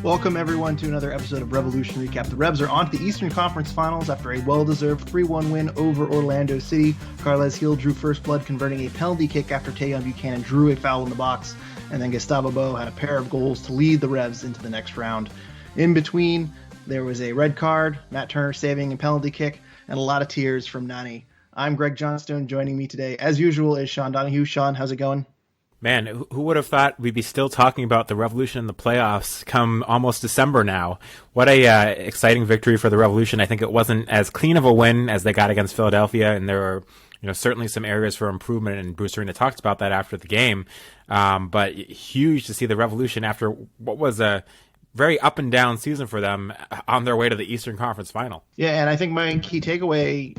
Welcome, everyone, to another episode of Revolution Recap. The Revs are on to the Eastern Conference Finals after a well-deserved 3-1 win over Orlando City. Carles Gil drew first blood, converting a penalty kick after Tajon Buchanan drew a foul in the box, and then Gustavo Bou had a pair of goals to lead the Revs into the next round. In between, there was a red card, Matt Turner saving a penalty kick, and a lot of tears from Nani. I'm Greg Johnstone. Joining me today, as usual, is Sean Donahue. Sean, how's it going? Man, who would have thought we'd be still talking about the Revolution in the playoffs come almost December now? What a exciting victory for the Revolution. I think it wasn't as clean of a win as they got against Philadelphia, and there were certainly some areas for improvement, and Bruce Arena talked about that after the game. But huge to see the Revolution after what was a very up and down season for them on their way to the Eastern Conference Final. Yeah, and I think my key takeaway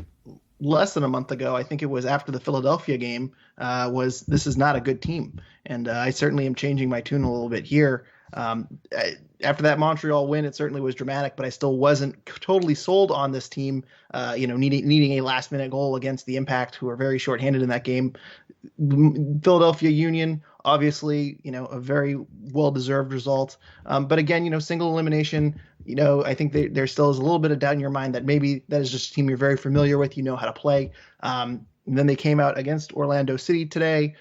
less than a month ago, I think it was after the Philadelphia game, was this is not a good team. And I certainly am changing my tune a little bit here. After that Montreal win, it certainly was dramatic, but I still wasn't totally sold on this team, needing a last-minute goal against the Impact, who are very shorthanded in that game. Philadelphia Union, obviously, a very well-deserved result. But again, single elimination, I think there still is a little bit of doubt in your mind that maybe that is just a team you're very familiar with, you know how to play. And then they came out against Orlando City today.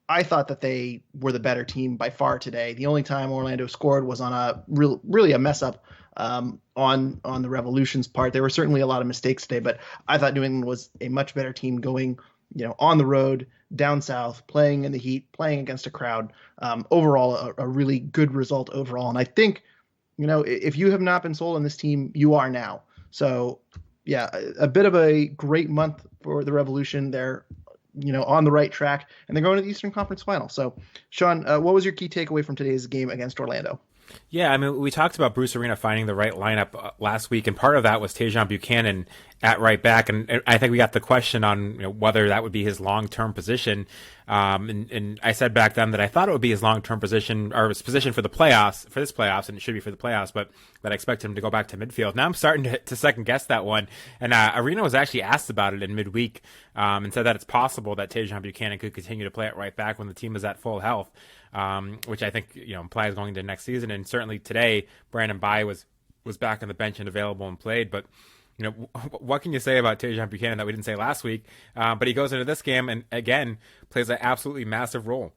I thought that they were the better team by far today. The only time Orlando scored was on a really a mess up on the Revolution's part. There were certainly a lot of mistakes today, but I thought New England was a much better team going, on the road, down south, playing in the heat, playing against a crowd. Overall, a really good result overall. And I think, if you have not been sold on this team, you are now. So, yeah, a bit of a great month for the Revolution. They're, on the right track, and they're going to the Eastern Conference Final. So, Sean, what was your key takeaway from today's game against Orlando? Yeah, I mean, we talked about Bruce Arena finding the right lineup last week, and part of that was Tajon Buchanan at right back, and I think we got the question on whether that would be his long-term position, and I said back then that I thought it would be his long-term position, or his position for the playoffs, for this playoffs, and it should be for the playoffs, but that I expect him to go back to midfield. Now I'm starting to second-guess that one, and Arena was actually asked about it in midweek, and said that it's possible that Tajon Buchanan could continue to play at right back when the team is at full health. Which I think implies going into next season, and certainly today Brandon Bai was back on the bench and available and played. But what can you say about Tajon Buchanan that we didn't say last week? But he goes into this game and again plays an absolutely massive role.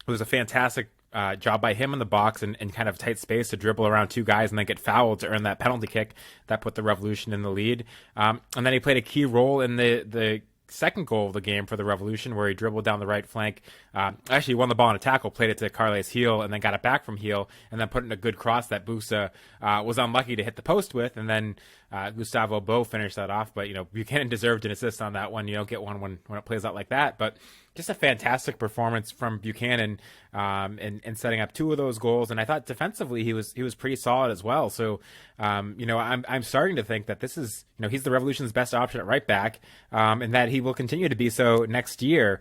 It was a fantastic job by him in the box and kind of tight space to dribble around two guys and then get fouled to earn that penalty kick that put the Revolution in the lead. And then he played a key role in the second goal of the game for the Revolution, where he dribbled down the right flank. Actually won the ball on a tackle, played it to Carles Gil, and then got it back from Gil, and then put in a good cross that Buksa was unlucky to hit the post with, and then Gustavo Bou finished that off. But Buchanan deserved an assist on that one. You don't get one when it plays out like that. But just a fantastic performance from Buchanan in setting up two of those goals. And I thought defensively he was pretty solid as well. So I'm starting to think that this is he's the Revolution's best option at right back, and that he will continue to be so next year.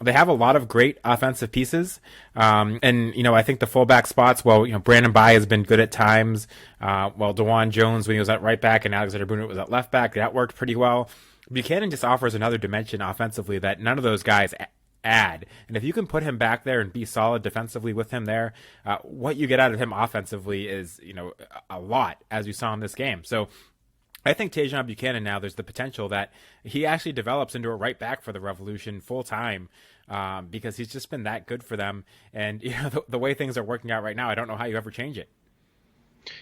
They have a lot of great offensive pieces, and I think the fullback spots. Well, Brandon Bai has been good at times. DeJuan Jones when he was at right back and Alexander Bruno was at left back, that worked pretty well. Buchanan just offers another dimension offensively that none of those guys add. And if you can put him back there and be solid defensively with him there, what you get out of him offensively is, a lot, as you saw in this game. So I think Tajon Buchanan now, there's the potential that he actually develops into a right back for the Revolution full time, because he's just been that good for them. And the way things are working out right now, I don't know how you ever change it.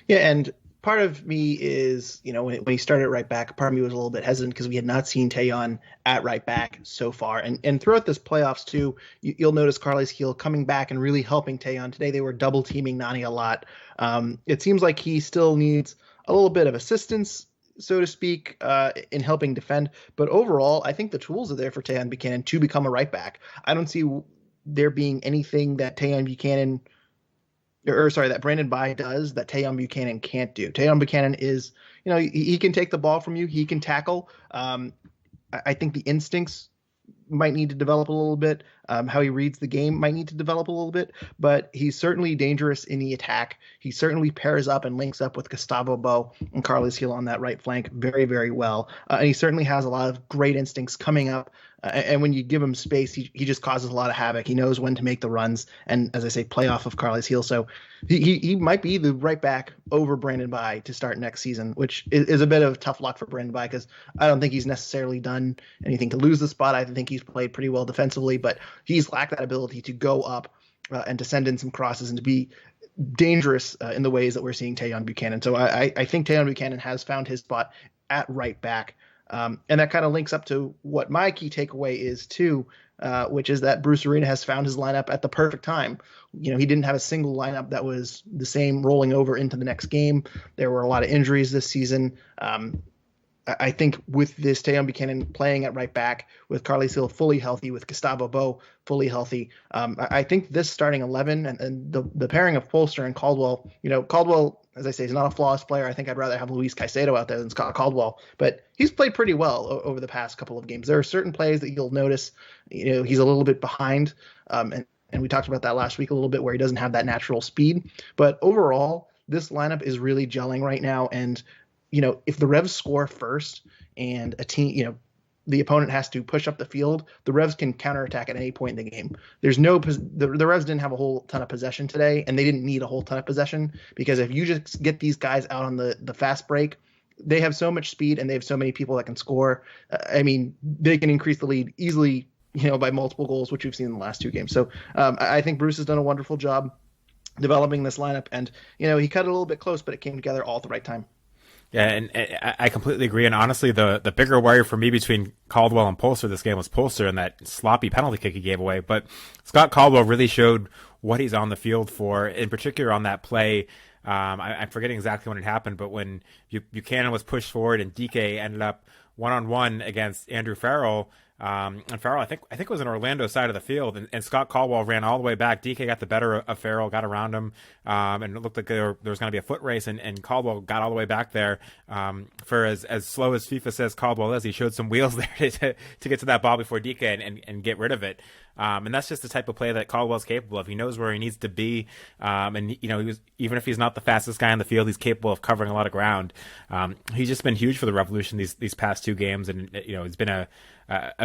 Yeah, and part of me is, when he started at right back, part of me was a little bit hesitant because we had not seen Tajon at right back so far. And throughout this playoffs, too, you'll notice Carles Gil coming back and really helping Tajon. Today they were double teaming Nani a lot. It seems like he still needs a little bit of assistance, so to speak, in helping defend. But overall, I think the tools are there for Tajon Buchanan to become a right back. I don't see there being anything that Tajon Buchanan – that Brandon Bai does that Tajon Buchanan can't do. Tajon Buchanan is, he can take the ball from you. He can tackle. I think the instincts might need to develop a little bit. How he reads the game might need to develop a little bit, but he's certainly dangerous in the attack. He certainly pairs up and links up with Gustavo Bou and Carlos Gil on that right flank very, very well. And he certainly has a lot of great instincts coming up. And when you give him space, he just causes a lot of havoc. He knows when to make the runs and, as I say, play off of Carlos Gil. So he might be the right back over Brandon Bai to start next season, which is a bit of tough luck for Brandon Bai because I don't think he's necessarily done anything to lose the spot. I think he's played pretty well defensively, but he's lacked that ability to go up and to send in some crosses and to be dangerous in the ways that we're seeing Tajon Buchanan. So I think Tajon Buchanan has found his spot at right back. And that kind of links up to what my key takeaway is too, which is that Bruce Arena has found his lineup at the perfect time. He didn't have a single lineup that was the same rolling over into the next game. There were a lot of injuries this season. I think with this Tajon Buchanan playing at right back, with Carlos Gil fully healthy, with Gustavo Bou fully healthy, I think this starting 11 and the pairing of Polster and Caldwell, Caldwell, as I say, is not a flawless player. I think I'd rather have Luis Caicedo out there than Scott Caldwell, but he's played pretty well over the past couple of games. There are certain plays that you'll notice, he's a little bit behind, and we talked about that last week a little bit where he doesn't have that natural speed. But overall, this lineup is really gelling right now, and if the Revs score first and a team, the opponent has to push up the field, the Revs can counterattack at any point in the game. The Revs didn't have a whole ton of possession today, and they didn't need a whole ton of possession because if you just get these guys out on the fast break, they have so much speed and they have so many people that can score. They can increase the lead easily, by multiple goals, which we've seen in the last two games. So I think Bruce has done a wonderful job developing this lineup, and he cut it a little bit close, but it came together all at the right time. Yeah, and I completely agree. And honestly, the bigger worry for me between Caldwell and Polster this game was Polster and that sloppy penalty kick he gave away. But Scott Caldwell really showed what he's on the field for, in particular on that play. I'm forgetting exactly when it happened, but when Buchanan was pushed forward and DK ended up one-on-one against Andrew Farrell. And Farrell, I think it was an Orlando side of the field, and Scott Caldwell ran all the way back. DK got the better of Farrell, got around him, and it looked like there was going to be a foot race, and Caldwell got all the way back there. For as slow as FIFA says Caldwell is, he showed some wheels there to get to that ball before DK and get rid of it. And that's just the type of play that Caldwell's capable of. He knows where he needs to be, and he was, even if he's not the fastest guy on the field, he's capable of covering a lot of ground. He's just been huge for the Revolution these past two games, and he's been a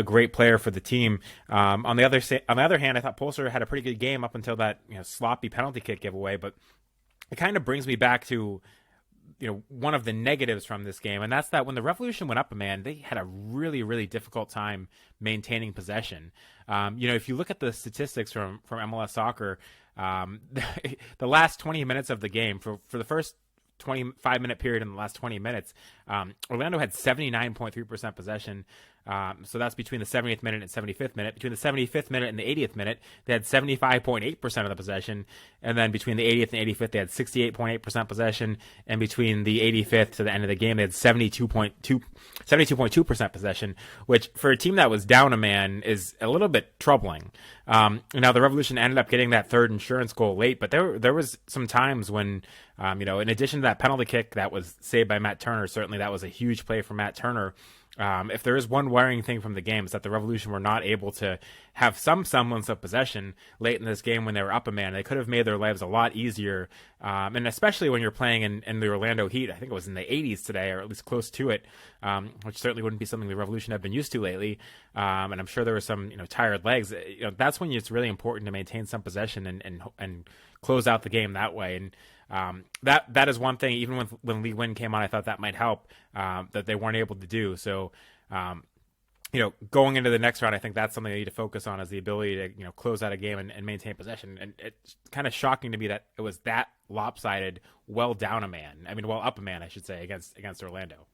great player for the team. On the other hand, I thought Polster had a pretty good game up until that sloppy penalty kick giveaway. But it kind of brings me back to one of the negatives from this game, and that's that when the Revolution went up a man, they had a really, really difficult time maintaining possession. If you look at the statistics from MLS Soccer, the last 20 minutes of the game for the first 25-minute period in the last 20 minutes, Orlando had 79.3% possession. So that's between the 70th minute and 75th minute. Between the 75th minute and the 80th minute, they had 75.8% of the possession. And then between the 80th and 85th, they had 68.8% possession. And between the 85th to the end of the game, they had 72.2% possession, which for a team that was down a man is a little bit troubling. Now the Revolution ended up getting that third insurance goal late, but there was some times when, in addition to that penalty kick that was saved by Matt Turner, certainly that was a huge play for Matt Turner. If there is one worrying thing from the game, is that the Revolution were not able to have some semblance of possession late in this game when they were up a man. They could have made their lives a lot easier, and especially when you're playing in the Orlando Heat. I think it was in the 80s today, or at least close to it, which certainly wouldn't be something the Revolution have been used to lately. And I'm sure there were some tired legs. That's when it's really important to maintain some possession and close out the game that way. And that is one thing. Even when Lee Nguyen came on, I thought that might help, that they weren't able to do. So, going into the next round, I think that's something they need to focus on, is the ability to close out a game and maintain possession. And it's kind of shocking to me that it was that lopsided, well up a man, I should say, against Orlando.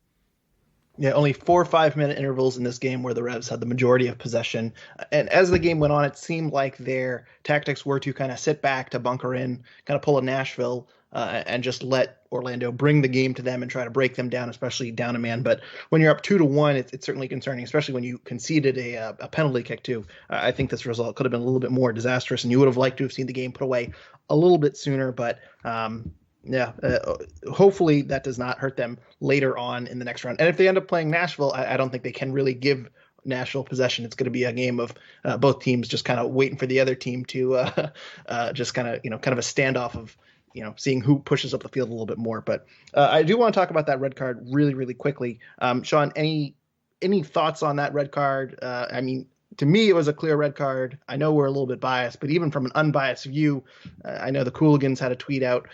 Yeah, only 4 or 5 minute intervals in this game where the Revs had the majority of possession. And as the game went on, it seemed like their tactics were to kind of sit back, to bunker in, kind of pull a Nashville, and just let Orlando bring the game to them and try to break them down, especially down a man. But when you're up 2-1, it's certainly concerning, especially when you conceded a penalty kick too. I think this result could have been a little bit more disastrous, and you would have liked to have seen the game put away a little bit sooner. But hopefully that does not hurt them later on in the next round. And if they end up playing Nashville, I don't think they can really give national possession. It's going to be a game of both teams just kind of waiting for the other team to just kind of kind of a standoff of seeing who pushes up the field a little bit more. But I do want to talk about that red card really, really quickly. Sean, any thoughts on that red card? I mean, to me, it was a clear red card. I know we're a little bit biased, but even from an unbiased view, I know the Cooligans had a tweet out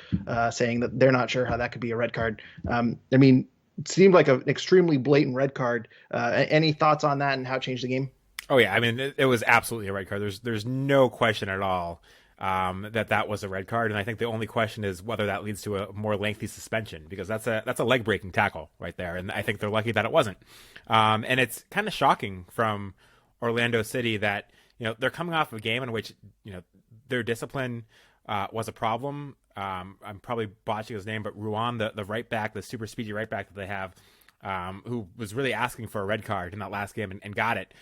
saying that they're not sure how that could be a red card. I mean, it seemed like an extremely blatant red card. Any thoughts on that and how it changed the game? Oh yeah, I mean, it was absolutely a red card. There's no question at all that was a red card, and I think the only question is whether that leads to a more lengthy suspension, because that's a leg breaking tackle right there, and I think they're lucky that it wasn't. And it's kind of shocking from Orlando City that they're coming off of a game in which their discipline was a problem. I'm probably botching his name, but Ruan, the right back, the super speedy right back that they have, who was really asking for a red card in that last game and got it,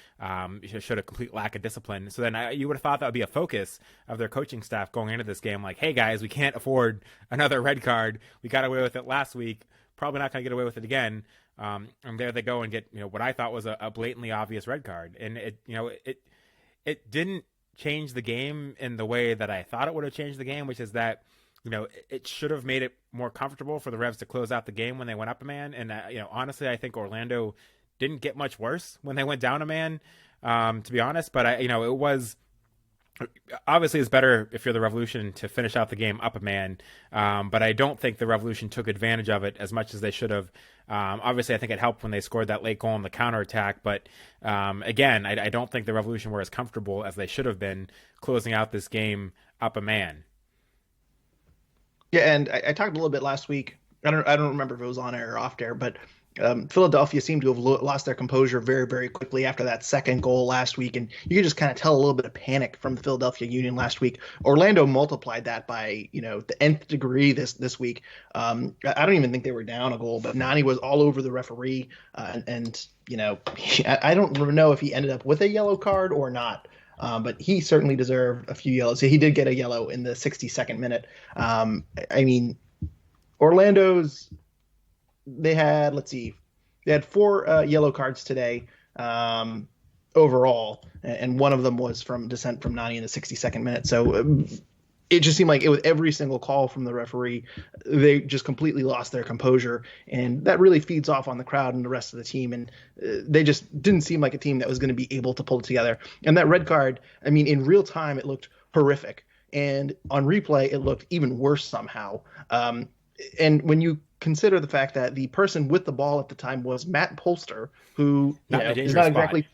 showed a complete lack of discipline. So then you would have thought that would be a focus of their coaching staff going into this game. Like, hey guys, we can't afford another red card. We got away with it last week. Probably not going to get away with it again. And there they go and get what I thought was a blatantly obvious red card. And it didn't change the game in the way that I thought it would have changed the game, which is that it should have made it more comfortable for the Revs to close out the game when they went up a man. And honestly, I think Orlando didn't get much worse when they went down a man, to be honest. But it was obviously it's better if you're the Revolution to finish out the game up a man. But I don't think the Revolution took advantage of it as much as they should have. Obviously, I think it helped when they scored that late goal in the counterattack. But again, I don't think the Revolution were as comfortable as they should have been closing out this game up a man. Yeah, and I talked a little bit last week. I don't remember if it was on air or off air, but Philadelphia seemed to have lost their composure very, very quickly after that second goal last week, and you could just kind of tell a little bit of panic from the Philadelphia Union last week. Orlando multiplied that by the nth degree this week. I don't even think they were down a goal, but Nani was all over the referee, and I don't know if he ended up with a yellow card or not. But he certainly deserved a few yellows. So he did get a yellow in the 62nd minute. I mean, they had 4 yellow cards today overall, and one of them was from dissent from Nani in the 62nd minute. So it just seemed like with every single call from the referee, they just completely lost their composure, and that really feeds off on the crowd and the rest of the team. And they just didn't seem like a team that was going to be able to pull it together. And that red card, I mean, in real time, it looked horrific, and on replay, it looked even worse somehow. And when you consider the fact that the person with the ball at the time was Matt Polster, who is not exactly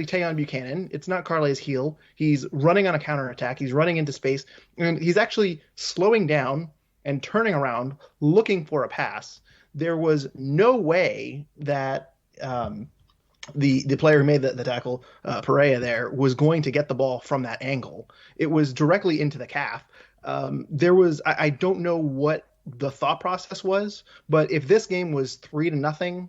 Tajon Buchanan. It's not Carles Heel. He's running on a counterattack. He's running into space, and he's actually slowing down and turning around, looking for a pass. There was no way that the player who made the tackle, Perea, there was going to get the ball from that angle. It was directly into the calf. I don't know what the thought process was, but if this game was 3-0,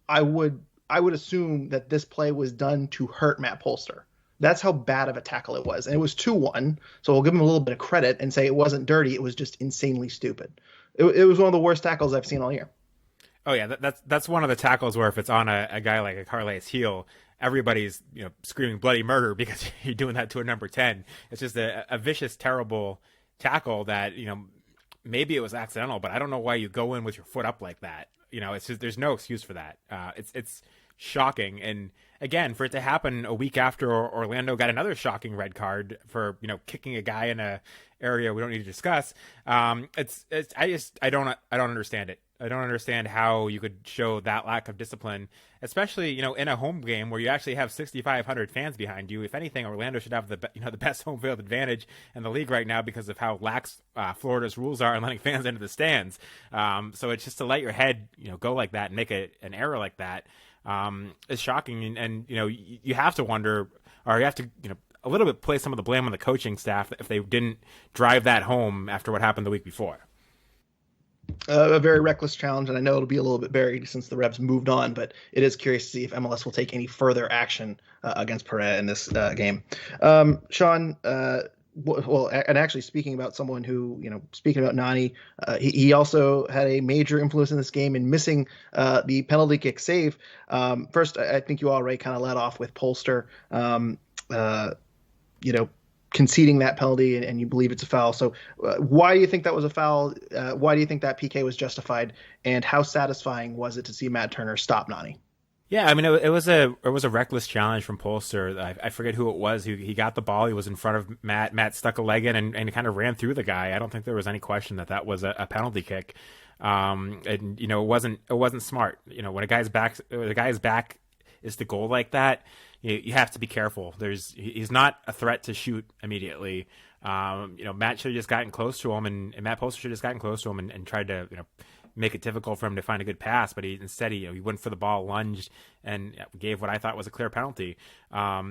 I would assume that this play was done to hurt Matt Polster. That's how bad of a tackle it was. And it was 2-1, so we'll give him a little bit of credit and say it wasn't dirty. It was just insanely stupid. It was one of the worst tackles I've seen all year. Oh yeah, that's one of the tackles where if it's on a guy like a Carles Heel, everybody's screaming bloody murder because you're doing that to a number 10. It's just a vicious, terrible tackle that maybe it was accidental, but I don't know why you go in with your foot up like that. It's just, there's no excuse for that. It's shocking. And again, for it to happen a week after Orlando got another shocking red card for, kicking a guy in a area we don't need to discuss. I don't understand it. I don't understand how you could show that lack of discipline, especially, in a home game where you actually have 6,500 fans behind you. If anything, Orlando should have the best home field advantage in the league right now because of how lax Florida's rules are on letting fans into the stands. So it's just to let your head, go like that and make an error like that is shocking. And you have to wonder, or you have to, a little bit place some of the blame on the coaching staff if they didn't drive that home after what happened the week before. A very reckless challenge, and I know it'll be a little bit buried since the Revs moved on, but it is curious to see if MLS will take any further action against Perea in this game. Sean, Well, and actually speaking about someone who, speaking about Nani, he also had a major influence in this game in missing the penalty kick save. First, I think you already kind of led off with Polster, conceding that penalty, and you believe it's a foul. So why do you think that was a foul? Why do you think that PK was justified? And how satisfying was it to see Matt Turner stop Nani? Yeah, I mean, it was a reckless challenge from Polster. I forget who it was. He got the ball. He was in front of Matt. Matt stuck a leg in and kind of ran through the guy. I don't think there was any question that was a penalty kick. And it wasn't smart. When the guy's back is the goal like that, you have to be careful. He's not a threat to shoot immediately. Matt should have just gotten close to him, and Matt Polster should have just gotten close to him and tried to make it difficult for him to find a good pass, but instead he went for the ball, lunged, and gave what I thought was a clear penalty. I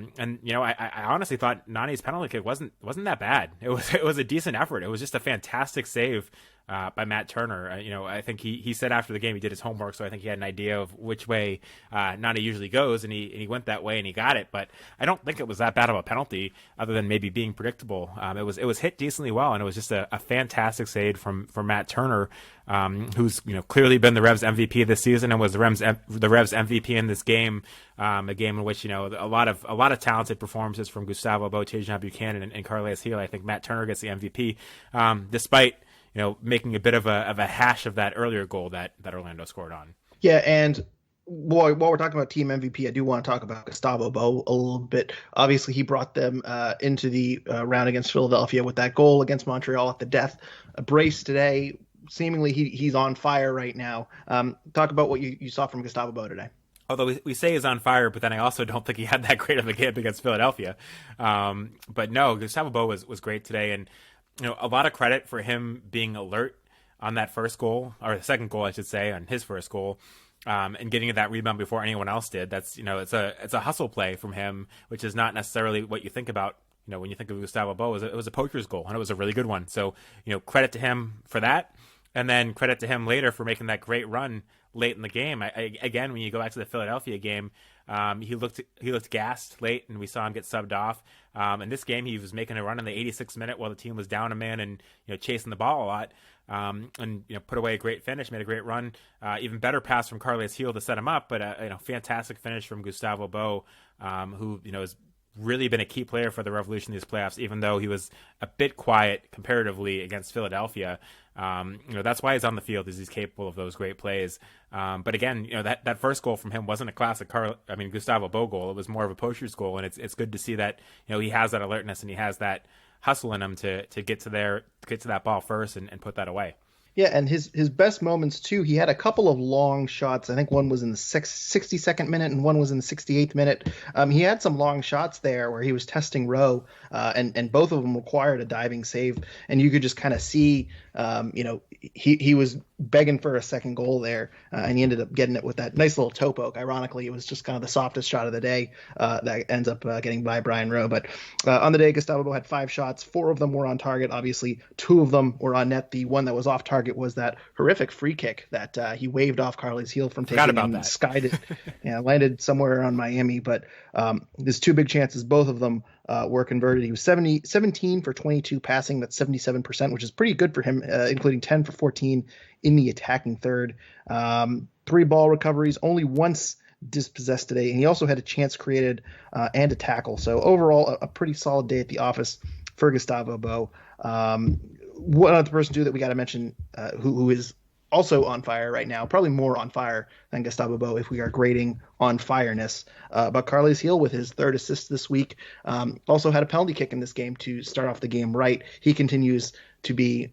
honestly thought Nani's penalty kick wasn't that bad. It was a decent effort. It was just a fantastic save by Matt Turner. I think he said after the game he did his homework, so I think he had an idea of which way Nani usually goes, and he went that way and he got it. But I don't think it was that bad of a penalty, other than maybe being predictable. It was hit decently well, and it was just a fantastic save from Matt Turner, who's clearly been the Revs MVP this season and was the Revs MVP in this game. A game in which a lot of talented performances from Gustavo Bou, Tajon Buchanan, and Carles Gil. I think Matt Turner gets the MVP, despite making a bit of a hash of that earlier goal that Orlando scored on. Yeah, and while we're talking about team MVP, I do want to talk about Gustavo Bou a little bit. Obviously, he brought them into the round against Philadelphia with that goal against Montreal at the death. A brace today. Seemingly, he's on fire right now. Talk about what you saw from Gustavo Bou today. Although we say he's on fire, but then I also don't think he had that great of a game against Philadelphia. But no, Gustavo Bou was great today, and a lot of credit for him being alert on that first goal, or the second goal, I should say, on his first goal, and getting that rebound before anyone else did. That's it's a hustle play from him, which is not necessarily what you think about. When you think of Gustavo Bou, it was a poacher's goal, and it was a really good one. So credit to him for that, and then credit to him later for making that great run late in the game. Again, when you go back to the Philadelphia game, he looked gassed late, and we saw him get subbed off. In this game, he was making a run in the 86th minute while the team was down a man and chasing the ball a lot, and put away a great finish, made a great run, even better pass from Carles Gil to set him up, but fantastic finish from Gustavo Bou, who has really been a key player for the Revolution these playoffs, even though he was a bit quiet comparatively against Philadelphia. That's why he's on the field, is he's capable of those great plays. But again, that first goal from him wasn't a classic Gustavo Bou goal. It was more of a poacher's goal, and it's good to see that he has that alertness and he has that hustle in him to get to that ball first and put that away. Yeah, and his best moments too. He had a couple of long shots. I think one was in the 62nd minute and one was in the 68th minute. He had some long shots there where he was testing Rowe, and both of them required a diving save. And you could just kind of see, he was begging for a second goal there, and he ended up getting it with that nice little toe poke. Ironically, it was just kind of the softest shot of the day that ends up getting by Brian Rowe. But on the day, Gustavo Bou had 5 shots. 4 of them were on target. Obviously, 2 of them were on net. The one that was off target was that horrific free kick that he waved off Carles Gil from taking and skied it. Landed somewhere around Miami. But his 2 big chances, both of them were converted. He was 17 for 22 passing. That's 77%, which is pretty good for him, including 10 for 14 in the attacking third. 3 ball recoveries, only once dispossessed today. And he also had a chance created and a tackle. So overall, a pretty solid day at the office for Gustavo Bou. One other person too that we got to mention who is also on fire right now, probably more on fire than Gustavo Bou if we are grading on fireness. But Carles Gil with his 3rd assist this week also had a penalty kick in this game to start off the game right. He continues to be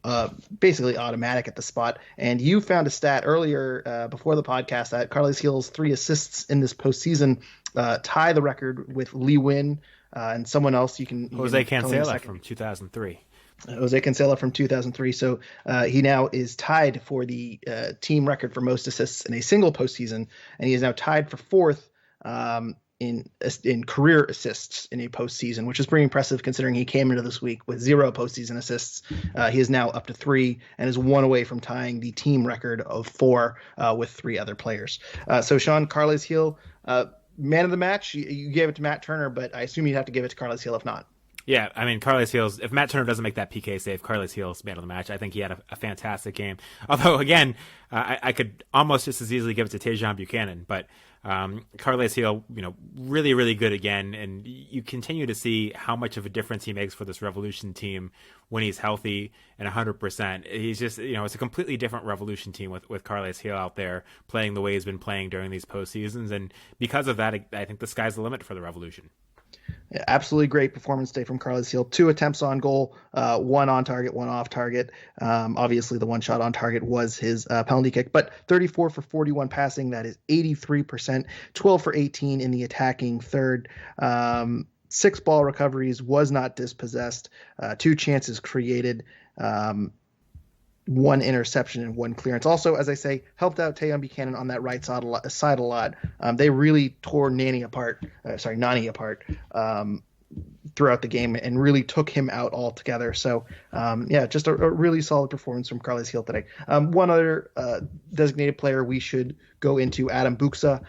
basically automatic at the spot. And you found a stat earlier before the podcast that Carles Gil's 3 assists in this postseason tie the record with Lee Win and someone else. Jose Cancela from 2003. Jose Cancela from 2003. So he now is tied for the team record for most assists in a single postseason, and he is now tied for 4th in career assists in a postseason, which is pretty impressive considering he came into this week with 0 postseason assists. He is now up to 3 and is 1 away from tying the team record of 4 with 3 other players. So Sean, Carles Gil, man of the match. You gave it to Matt Turner, but I assume you'd have to give it to Carles Gil if not. Yeah, I mean, Carles Gil's, if Matt Turner doesn't make that PK save, Carles Gil's man of the match. I think he had a fantastic game. Although, again, I could almost just as easily give it to Tajon Buchanan, but Carles Gil, really, really good again. And you continue to see how much of a difference he makes for this Revolution team when he's healthy and 100%. He's just, it's a completely different Revolution team with Carles Gil out there playing the way he's been playing during these postseasons. And because of that, I think the sky's the limit for the Revolution. Yeah, absolutely great performance today from Carles Gil. 2 attempts on goal, 1 on target, 1 off target. Obviously, the 1 shot on target was his penalty kick, but 34 for 41 passing. That is 83%, 12 for 18 in the attacking third. 6 ball recoveries, was not dispossessed, 2 chances created, 1 interception and 1 clearance. Also, as I say, helped out Tajon Buchanan on that right side a lot. They really tore Nani apart throughout the game and really took him out altogether. So, just a really solid performance from Carles Gil today. One other designated player we should go into, Adam Buksa.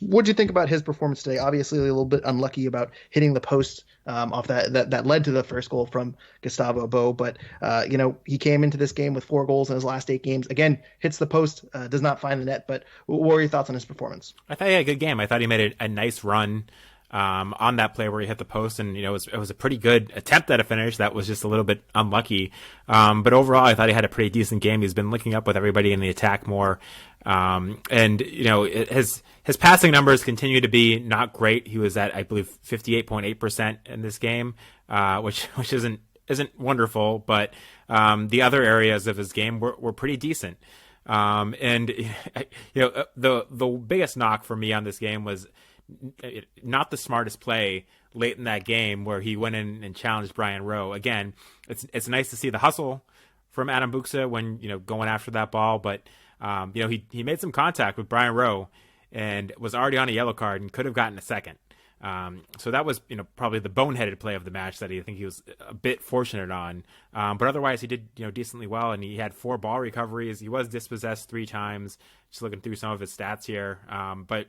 What do you think about his performance today? Obviously, a little bit unlucky about hitting the post off that led to the first goal from Gustavo Bou. But, he came into this game with 4 goals in his last 8 games. Again, hits the post, does not find the net. But what were your thoughts on his performance? I thought he had a good game. I thought he made a nice run on that play where he hit the post, and it was a pretty good attempt at a finish that was just a little bit unlucky. But overall, I thought he had a pretty decent game. He's been linking up with everybody in the attack more, and his passing numbers continue to be not great. He was at, I believe, 58.8% in this game, which isn't wonderful, but the other areas of his game were pretty decent. And the biggest knock for me on this game was not the smartest play late in that game where he went in and challenged Brian Rowe. Again, it's nice to see the hustle from Adam Buksa when going after that ball, but he made some contact with Brian Rowe and was already on a yellow card and could have gotten a second. So that was probably the boneheaded play of the match that I think he was a bit fortunate on. But otherwise he did decently well, and he had 4 ball recoveries. He was dispossessed 3 times. Just looking through some of his stats here, but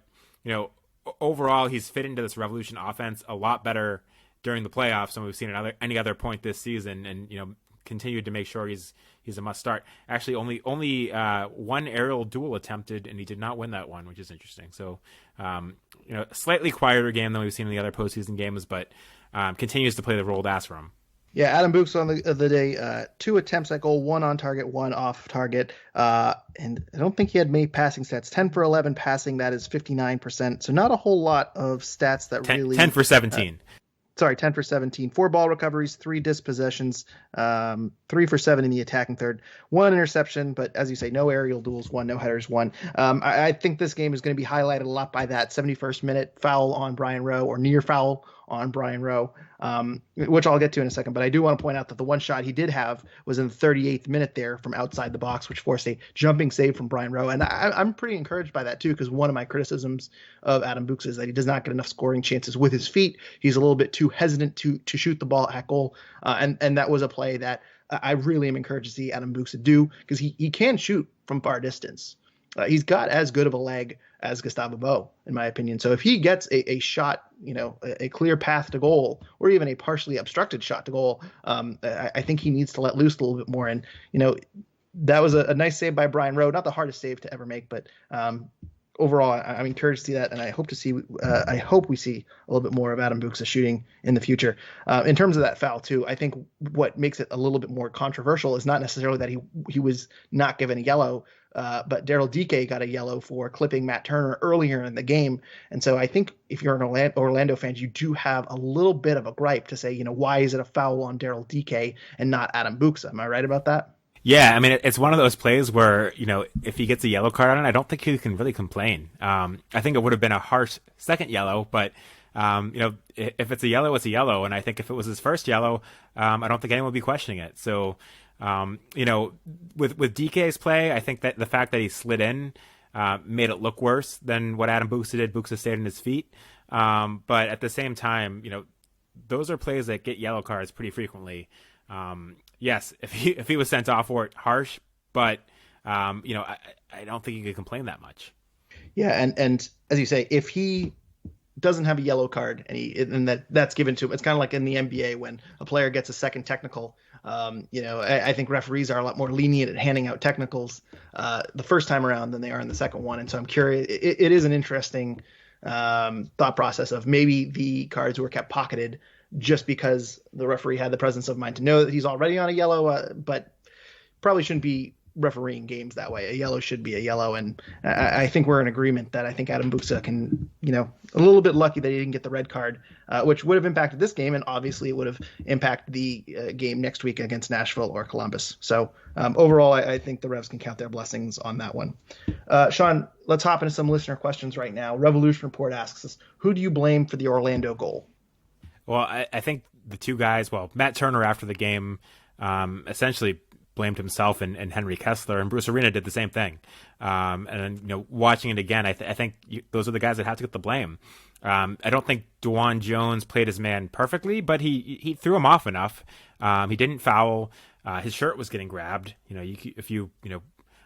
overall, he's fit into this Revolution offense a lot better during the playoffs than we've seen at any other point this season, and continued to make sure he's a must start. Actually, only 1 aerial duel attempted, and he did not win that one, which is interesting. So, a slightly quieter game than we've seen in the other postseason games, but continues to play the role that's for him. Yeah, Adam Buksa on the day, 2 attempts at goal, 1 on target, 1 off target. And I don't think he had many passing stats. 10 for 11 passing, that is 59%. So not a whole lot of stats that 10 for 17. 10 for 17. 4 ball recoveries, 3 dispossessions, 3 for 7 in the attacking third. 1 interception, but as you say, no aerial duels, 1, no headers, 1. I think this game is going to be highlighted a lot by that 71st minute foul on Brian Rowe, or near foul on Brian Rowe, which I'll get to in a second. But I do want to point out that the 1 shot he did have was in the 38th minute there from outside the box, which forced a jumping save from Brian Rowe. And I'm pretty encouraged by that too, because one of my criticisms of Adam Buksa is that he does not get enough scoring chances with his feet. He's a little bit too hesitant to shoot the ball at goal. And that was a play that I really am encouraged to see Adam Buksa do, because he can shoot from far distance. He's got as good of a leg as Gustavo Bou, in my opinion. So if he gets a shot, a clear path to goal, or even a partially obstructed shot to goal, I think he needs to let loose a little bit more. And, that was a nice save by Brian Rowe. Not the hardest save to ever make, but overall, I'm encouraged to see that, and I hope we see a little bit more of Adam Buksa shooting in the future. In terms of that foul too, I think what makes it a little bit more controversial is not necessarily that he was not given a yellow, but Daryl Dike got a yellow for clipping Matt Turner earlier in the game. And so I think if you're an Orlando fan, you do have a little bit of a gripe to say, why is it a foul on Daryl Dike and not Adam Buksa? Am I right about that? Yeah, I mean, it's one of those plays where, if he gets a yellow card on it, I don't think he can really complain. I think it would have been a harsh second yellow, but, if it's a yellow, it's a yellow. And I think if it was his first yellow, I don't think anyone would be questioning it. So, with DK's play, I think that the fact that he slid in made it look worse than what Adam Buksa did. Buksa stayed on his feet. But at the same time, those are plays that get yellow cards pretty frequently. Yes, if he was sent off for it, harsh, but I don't think you could complain that much. Yeah, and as you say, if he doesn't have a yellow card, and that's given to him. It's kind of like in the NBA when a player gets a second technical. I think referees are a lot more lenient at handing out technicals the first time around than they are in the second one. And so I'm curious. It is an interesting thought process of maybe the cards were kept pocketed just because the referee had the presence of mind to know that he's already on a yellow, but probably shouldn't be refereeing games that way. A yellow should be a yellow, and I think we're in agreement that I think Adam Buksa can, a little bit lucky that he didn't get the red card, which would have impacted this game, and obviously it would have impacted the game next week against Nashville or Columbus. So overall, I think the Revs can count their blessings on that one. Sean, let's hop into some listener questions right now. Revolution Report asks us, who do you blame for the Orlando goal? Well, I think the two guys, Matt Turner after the game essentially blamed himself and Henry Kessler, and Bruce Arena did the same thing. And watching it again, I think those are the guys that have to get the blame. I don't think DeJuan Jones played his man perfectly, but he threw him off enough. He didn't foul. His shirt was getting grabbed. If you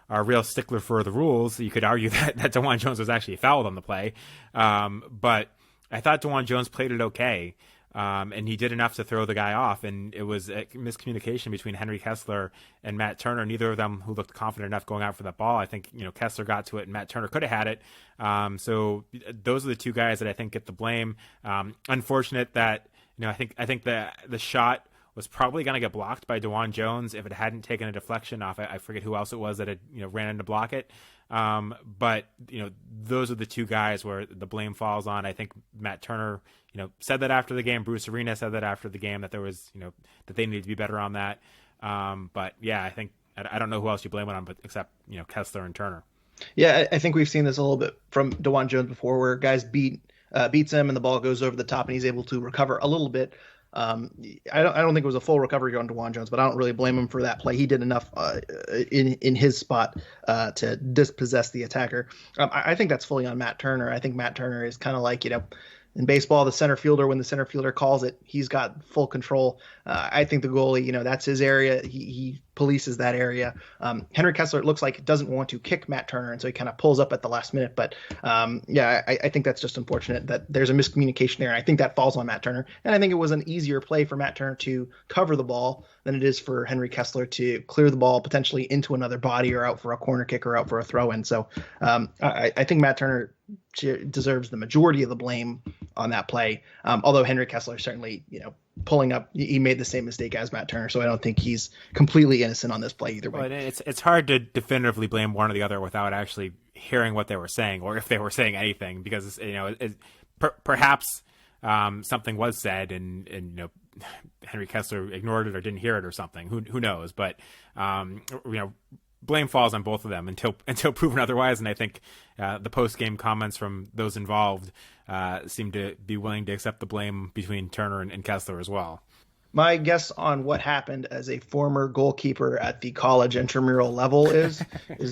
are a real stickler for the rules, you could argue that DeJuan Jones was actually fouled on the play. But I thought DeJuan Jones played it okay. And he did enough to throw the guy off, and it was a miscommunication between Henry Kessler and Matt Turner. Neither of them who looked confident enough going out for that ball. I think Kessler got to it, and Matt Turner could have had it. So those are the two guys that I think get the blame. Unfortunate that I think the shot was probably going to get blocked by DeJuan Jones if it hadn't taken a deflection off. I forget who else it was that had ran in to block it. But those are the two guys where the blame falls on. I think Matt Turner said that after the game. Bruce Arena said that after the game, that there was that they needed to be better on that. But yeah, I think I don't know who else you blame it on, but except Kessler and Turner. Yeah, I think we've seen this a little bit from DeJuan Jones before, where guys beats him and the ball goes over the top and he's able to recover a little bit. I don't think it was a full recovery on DeJuan Jones, but I don't really blame him for that play. He did enough in his spot to dispossess the attacker. I think that's fully on Matt Turner. I think Matt Turner is kind of like, in baseball, the center fielder, when the center fielder calls it, he's got full control. I think the goalie, that's his area. He polices that area. Henry Kessler, it looks like, doesn't want to kick Matt Turner, and so he kind of pulls up at the last minute. But I think that's just unfortunate that there's a miscommunication there, and I think that falls on Matt Turner. And I think it was an easier play for Matt Turner to cover the ball than it is for Henry Kessler to clear the ball potentially into another body or out for a corner kick or out for a throw-in. So I think Matt Turner deserves the majority of the blame on that play. Although Henry Kessler certainly, pulling up, he made the same mistake as Matt Turner, so I don't think he's completely innocent on this play either way. Well, it's hard to definitively blame one or the other without actually hearing what they were saying, or if they were saying anything, because perhaps something was said and Henry Kessler ignored it or didn't hear it or something. Who knows? But blame falls on both of them until proven otherwise. And I think the post-game comments from those involved seem to be willing to accept the blame between Turner and Kessler as well. My guess on what happened as a former goalkeeper at the college intramural level is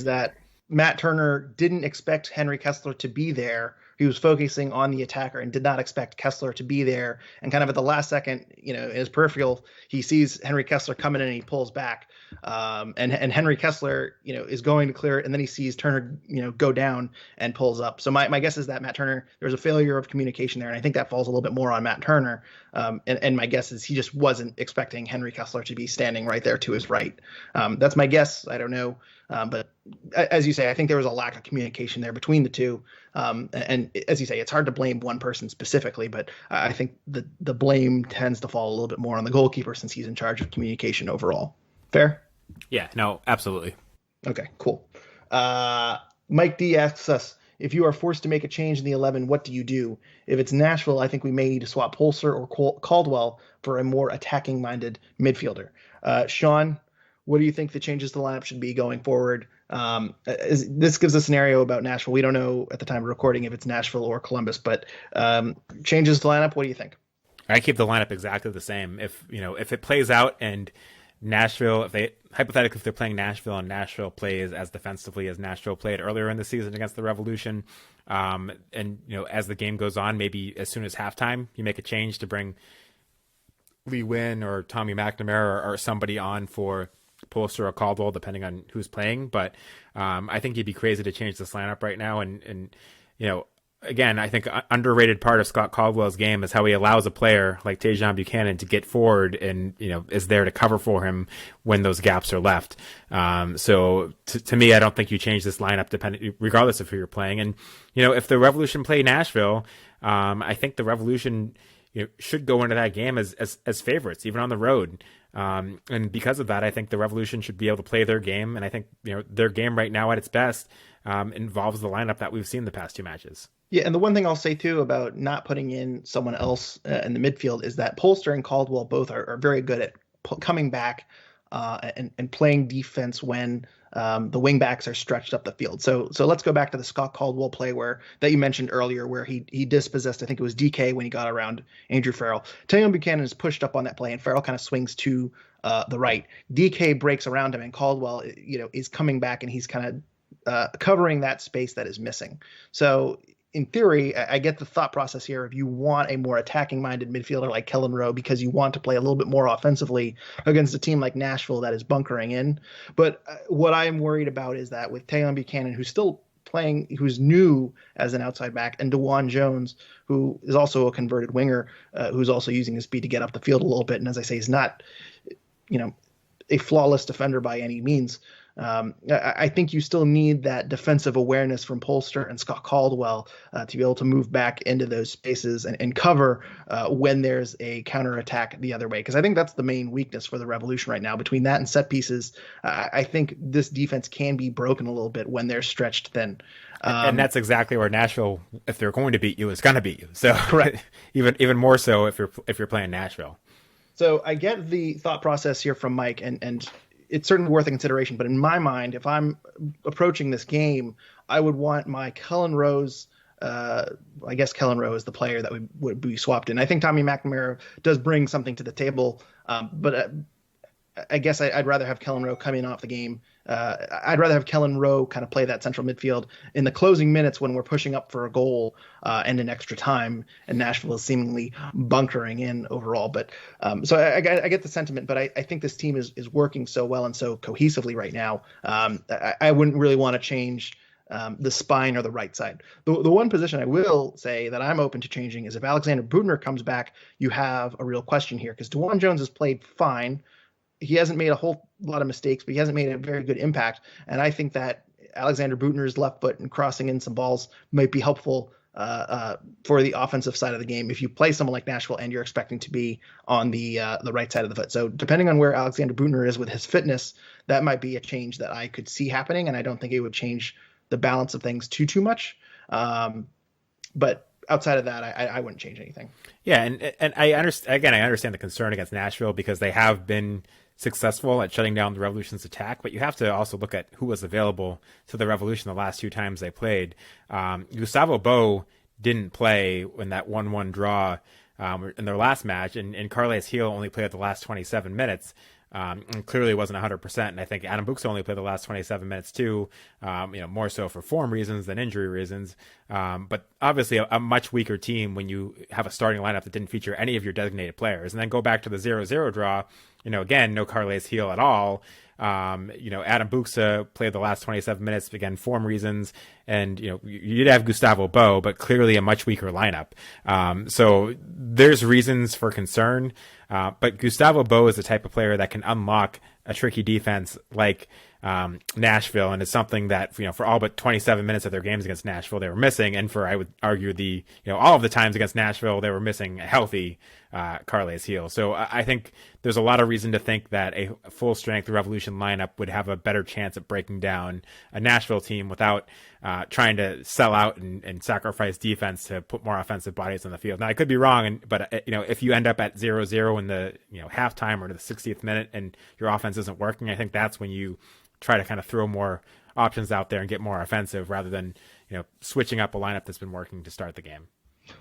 that Matt Turner didn't expect Henry Kessler to be there. He was focusing on the attacker and did not expect Kessler to be there. And kind of at the last second, in his peripheral, he sees Henry Kessler coming in and he pulls back. And Henry Kessler, is going to clear it, and then he sees Turner, go down and pulls up. So my guess is that Matt Turner, there's a failure of communication there, and I think that falls a little bit more on Matt Turner. And my guess is he just wasn't expecting Henry Kessler to be standing right there to his right. That's my guess. I don't know. But as you say, I think there was a lack of communication there between the two. And as you say, it's hard to blame one person specifically, but I think the blame tends to fall a little bit more on the goalkeeper since he's in charge of communication overall. Fair? Yeah, no, absolutely. Okay, cool. Mike D asks us, if you are forced to make a change in the 11, what do you do? If it's Nashville, I think we may need to swap Polster or Caldwell for a more attacking-minded midfielder. Sean, what do you think the changes to the lineup should be going forward? This gives a scenario about Nashville. We don't know at the time of recording if it's Nashville or Columbus, but changes to the lineup, what do you think? I keep the lineup exactly the same. If it plays out and Nashville, if they're playing Nashville and Nashville plays as defensively as Nashville played earlier in the season against the Revolution, and as the game goes on, maybe as soon as halftime, you make a change to bring Lee Wynn or Tommy McNamara or somebody on for Polster or Caldwell, depending on who's playing. But I think you'd be crazy to change this lineup right now. And again, I think underrated part of Scott Caldwell's game is how he allows a player like Tajon Buchanan to get forward and, is there to cover for him when those gaps are left. So to me, I don't think you change this lineup regardless of who you're playing. And, if the Revolution play Nashville, I think the Revolution should go into that game as favorites, even on the road. And because of that, I think the Revolution should be able to play their game. And I think, their game right now at its best involves the lineup that we've seen the past two matches. Yeah, and the one thing I'll say too about not putting in someone else in the midfield is that Polster and Caldwell both are very good at coming back and playing defense when the wing backs are stretched up the field. So let's go back to the Scott Caldwell play that you mentioned earlier, where he dispossessed, I think it was DK when he got around Andrew Farrell. Tajon Buchanan is pushed up on that play, and Farrell kind of swings to the right. DK breaks around him, and Caldwell, is coming back, and he's kind of covering that space that is missing. So in theory, I get the thought process here. If you want a more attacking-minded midfielder like Kellen Rowe, because you want to play a little bit more offensively against a team like Nashville that is bunkering in. But what I am worried about is that with Tajon Buchanan, who's still playing, who's new as an outside back, and DeJuan Jones, who is also a converted winger, who's also using his speed to get up the field a little bit. And as I say, he's not, a flawless defender by any means. I think you still need that defensive awareness from Polster and Scott Caldwell to be able to move back into those spaces and cover when there's a counterattack the other way. Because I think that's the main weakness for the Revolution right now. Between that and set pieces, I think this defense can be broken a little bit when they're stretched thin. And that's exactly where Nashville, if they're going to beat you, is going to beat you. So correct. even more so if you're playing Nashville. So I get the thought process here from Mike, and it's certainly worth a consideration. But in my mind, if I'm approaching this game, I would want my Kellen Rowe's, I guess Kellen Rowe is the player that would be swapped in. I think Tommy McNamara does bring something to the table, but I guess I'd rather have Kellen Rowe come in off the game. I'd rather have Kellen Rowe kind of play that central midfield in the closing minutes when we're pushing up for a goal and an extra time, and Nashville is seemingly bunkering in overall. But so I get the sentiment, but I think this team is working so well and so cohesively right now. I wouldn't really want to change the spine or the right side. The one position I will say that I'm open to changing is if Alexander Butner comes back, you have a real question here, because DeJuan Jones has played fine. He hasn't made a whole lot of mistakes, but he hasn't made a very good impact. And I think that Alexander Butner's left foot and crossing in some balls might be helpful for the offensive side of the game if you play someone like Nashville and you're expecting to be on the right side of the foot. So depending on where Alexander Butner is with his fitness, that might be a change that I could see happening. And I don't think it would change the balance of things too much. But outside of that, I wouldn't change anything. Yeah, and I understand the concern against Nashville because they have been successful at shutting down the Revolution's attack, but you have to also look at who was available to the Revolution the last two times they played. Gustavo Bou didn't play in that 1-1 draw in their last match, and Carles Gil only played the last 27 minutes. And clearly wasn't 100%. And I think Adam Buksa only played the last 27 minutes too, more so for form reasons than injury reasons. But obviously a much weaker team when you have a starting lineup that didn't feature any of your designated players. And then go back to the 0-0 draw, again, no Carles Gil at all. Adam Buksa played the last 27 minutes, again, form reasons. And, you did have Gustavo Bou, but clearly a much weaker lineup. So there's reasons for concern. But Gustavo Bou is the type of player that can unlock a tricky defense like Nashville, and it's something that for all but 27 minutes of their games against Nashville they were missing, and for I would argue the all of the times against Nashville they were missing a healthy Carles Gil. So I think there's a lot of reason to think that a full strength Revolution lineup would have a better chance at breaking down a Nashville team without trying to sell out and sacrifice defense to put more offensive bodies on the field. Now I could be wrong, but if you end up at 0-0 in the halftime or the 60th minute and your offense isn't working, I think that's when you try to kind of throw more options out there and get more offensive rather than switching up a lineup that's been working to start the game.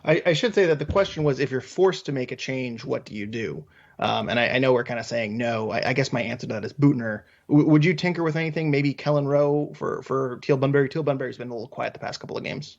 I should say that the question was, if you're forced to make a change, what do you do? And I know we're kind of saying no. I guess my answer to that is Butner. Would you tinker with anything? Maybe Kellen Rowe for Teal Bunbury? Teal Bunbury's been a little quiet the past couple of games.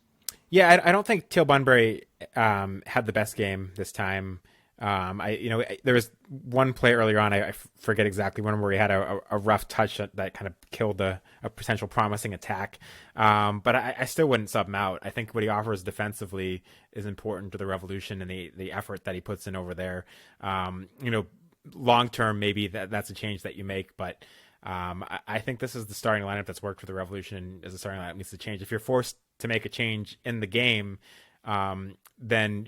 Yeah, I don't think Teal Bunbury had the best game this time. There was one play earlier on, I forget exactly when, where he had a rough touch that kind of killed a potential promising attack. But I still wouldn't sub him out. I think what he offers defensively is important to the Revolution, and the effort that he puts in over there. Long term, maybe that's a change that you make, but I think this is the starting lineup that's worked for the Revolution, and as a starting lineup needs to change. If you're forced to make a change in the game, then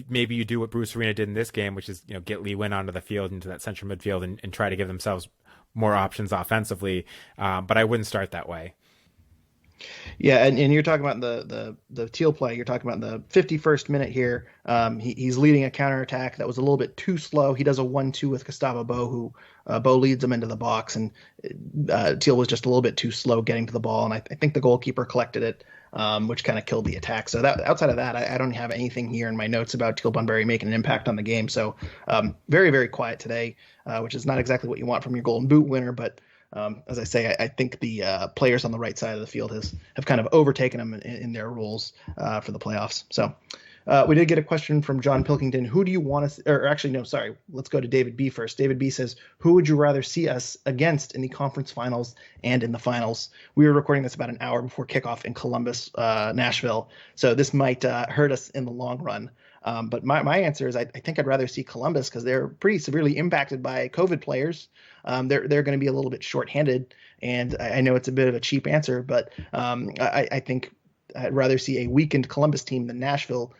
maybe you do what Bruce Arena did in this game, which is get Lee Win onto the field into that central midfield and try to give themselves more options offensively. But I wouldn't start that way. Yeah, and you're talking about the Teal play. You're talking about the 51st minute here. He's leading a counterattack that was a little bit too slow. He does a 1-2 with Gustavo Bou, who Bou leads him into the box, and Teal was just a little bit too slow getting to the ball, and I think the goalkeeper collected it, which kind of killed the attack. So outside of that, I don't have anything here in my notes about Teal Bunbury making an impact on the game. So very, very quiet today, which is not exactly what you want from your Golden Boot winner, but as I say, I think the players on the right side of the field have kind of overtaken them in their roles for the playoffs. So we did get a question from John Pilkington. Who do you want to – or actually, no, sorry. Let's go to David B first. David B says, who would you rather see us against in the conference finals and in the finals? We were recording this about an hour before kickoff in Columbus, Nashville. So this might hurt us in the long run. But my answer is I think I'd rather see Columbus because they're pretty severely impacted by COVID players. They're going to be a little bit shorthanded, and I know it's a bit of a cheap answer, but I think I'd rather see a weakened Columbus team than Nashville,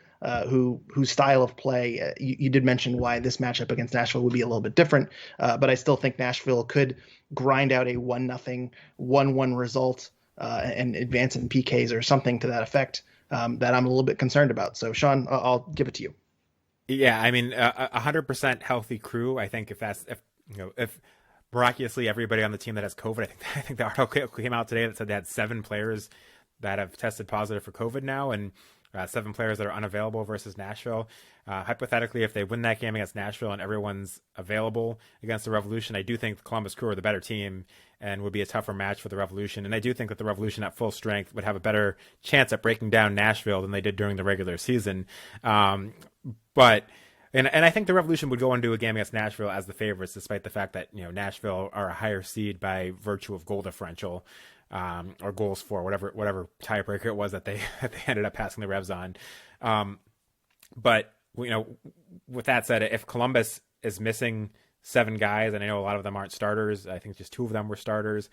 whose style of play you did mention why this matchup against Nashville would be a little bit different, but I still think Nashville could grind out a 1-0, 1-1 result and advance in PKs or something to that effect. That I'm a little bit concerned about. So, Sean, I'll give it to you. Yeah, I mean, 100% healthy crew. I think if miraculously everybody on the team that has COVID, I think the article came out today that said they had 7 players that have tested positive for COVID now, and 7 players that are unavailable versus Nashville. Hypothetically, if they win that game against Nashville and everyone's available against the Revolution, I do think the Columbus Crew are the better team and would be a tougher match for the Revolution. And I do think that the Revolution at full strength would have a better chance at breaking down Nashville than they did during the regular season. But I think the Revolution would go into a game against Nashville as the favorites, despite the fact that Nashville are a higher seed by virtue of goal differential. Or goals for whatever tiebreaker it was that they ended up passing the Revs on. But with that said, if Columbus is missing 7 guys, and I know a lot of them aren't starters, I think just 2 of them were starters.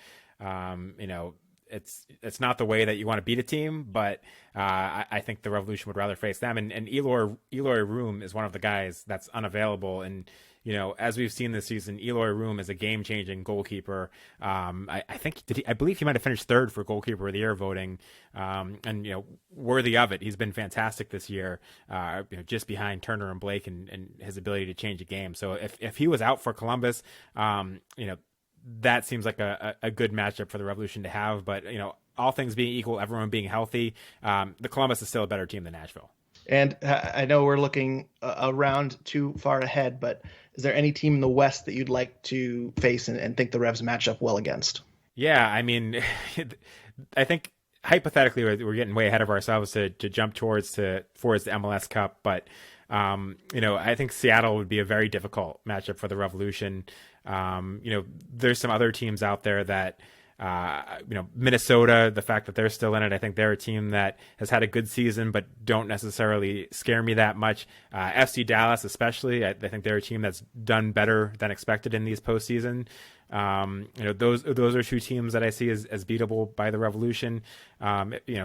It's not the way that you want to beat a team, but I think the Revolution would rather face them. And Eloy Room is one of the guys that's unavailable, and as we've seen this season, Eloy Room is a game-changing goalkeeper. I believe he might have finished 3rd for goalkeeper of the year voting, and worthy of it. He's been fantastic this year, just behind Turner and Blake, and his ability to change a game. So if he was out for Columbus, that seems like a good matchup for the Revolution to have. But all things being equal, everyone being healthy, the Columbus is still a better team than Nashville. And I know we're looking around too far ahead, but is there any team in the West that you'd like to face and think the Revs match up well against? Yeah, I mean, I think hypothetically we're getting way ahead of ourselves to jump towards the MLS Cup, but I think Seattle would be a very difficult matchup for the Revolution. There's some other teams out there that. Minnesota, the fact that they're still in it, I think they're a team that has had a good season, but don't necessarily scare me that much. FC Dallas, especially, I think they're a team that's done better than expected in these postseason. Those are 2 teams that I see as beatable by the Revolution.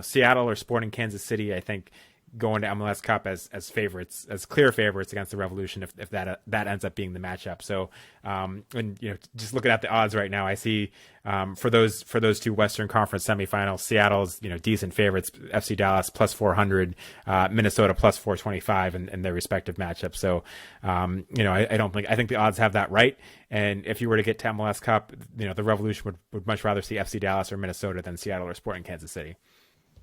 Seattle or Sporting Kansas City, I think, going to MLS Cup as favorites, as clear favorites against the Revolution if that ends up being the matchup. So just looking at the odds right now, I see for those 2 Western Conference semifinals, Seattle's decent favorites, FC Dallas plus 400, Minnesota plus 425 in their respective matchups. So I think the odds have that right. And if you were to get to MLS Cup, the Revolution would much rather see FC Dallas or Minnesota than Seattle or Sporting Kansas City.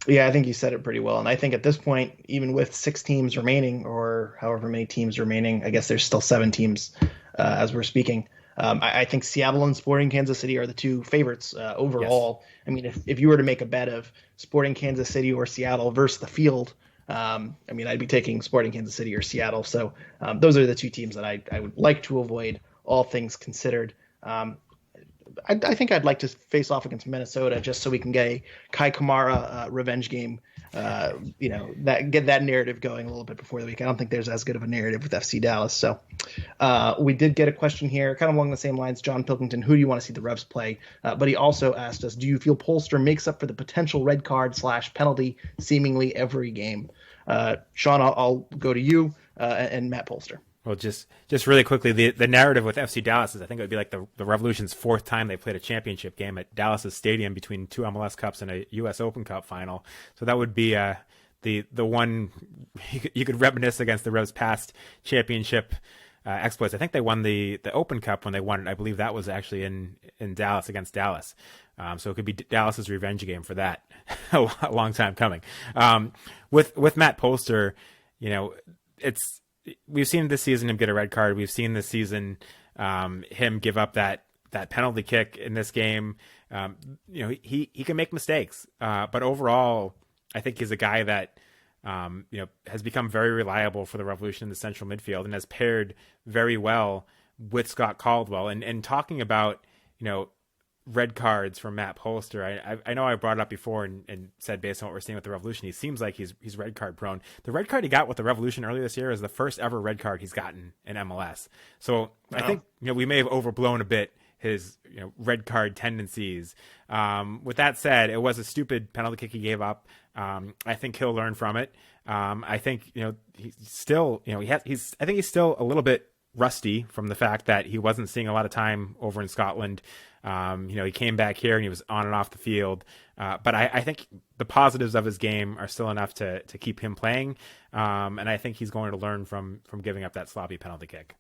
Yeah, I think you said it pretty well. And I think at this point, even with 6 teams remaining or however many teams remaining, I guess there's still 7 teams as we're speaking. I think Seattle and Sporting Kansas City are the 2 favorites overall. Yes. I mean, if you were to make a bet of Sporting Kansas City or Seattle versus the field, I mean, I'd be taking Sporting Kansas City or Seattle. So those are the two teams that I would like to avoid, all things considered. I think I'd like to face off against Minnesota just so we can get a Kai Kamara revenge game. That get that narrative going a little bit before the week. I don't think there's as good of a narrative with FC Dallas. So we did get a question here, kind of along the same lines. John Pilkington, who do you want to see the Revs play? But he also asked us, do you feel Polster makes up for the potential red card / penalty seemingly every game? Sean, I'll go to you and Matt Polster. Well, just really quickly, the narrative with FC Dallas is I think it would be like the Revolution's fourth time they played a championship game at Dallas's stadium between two MLS Cups and a U.S. Open Cup final. So that would be the one you could reminisce against the Revs' past championship exploits. I think they won the Open Cup when they won it. I believe that was actually in Dallas against Dallas. So it could be Dallas's revenge game for that. A long time coming. With Matt Polster, we've seen this season him get a red card. We've seen this season him give up that penalty kick in this game. He can make mistakes, but overall, I think he's a guy that has become very reliable for the Revolution in the central midfield and has paired very well with Scott Caldwell. And talking about red cards from Matt Polster, I know I brought it up before and said based on what we're seeing with the Revolution, he seems like he's red card prone. The red card he got with the Revolution earlier this year is the first ever red card he's gotten in MLS. So I think we may have overblown a bit his red card tendencies. With that said, it was a stupid penalty kick he gave up. I think he'll learn from it. I think he's still he's still a little bit rusty from the fact that he wasn't seeing a lot of time over in Scotland. He came back here and he was on and off the field. But I think the positives of his game are still enough to keep him playing. And I think he's going to learn from giving up that sloppy penalty kick.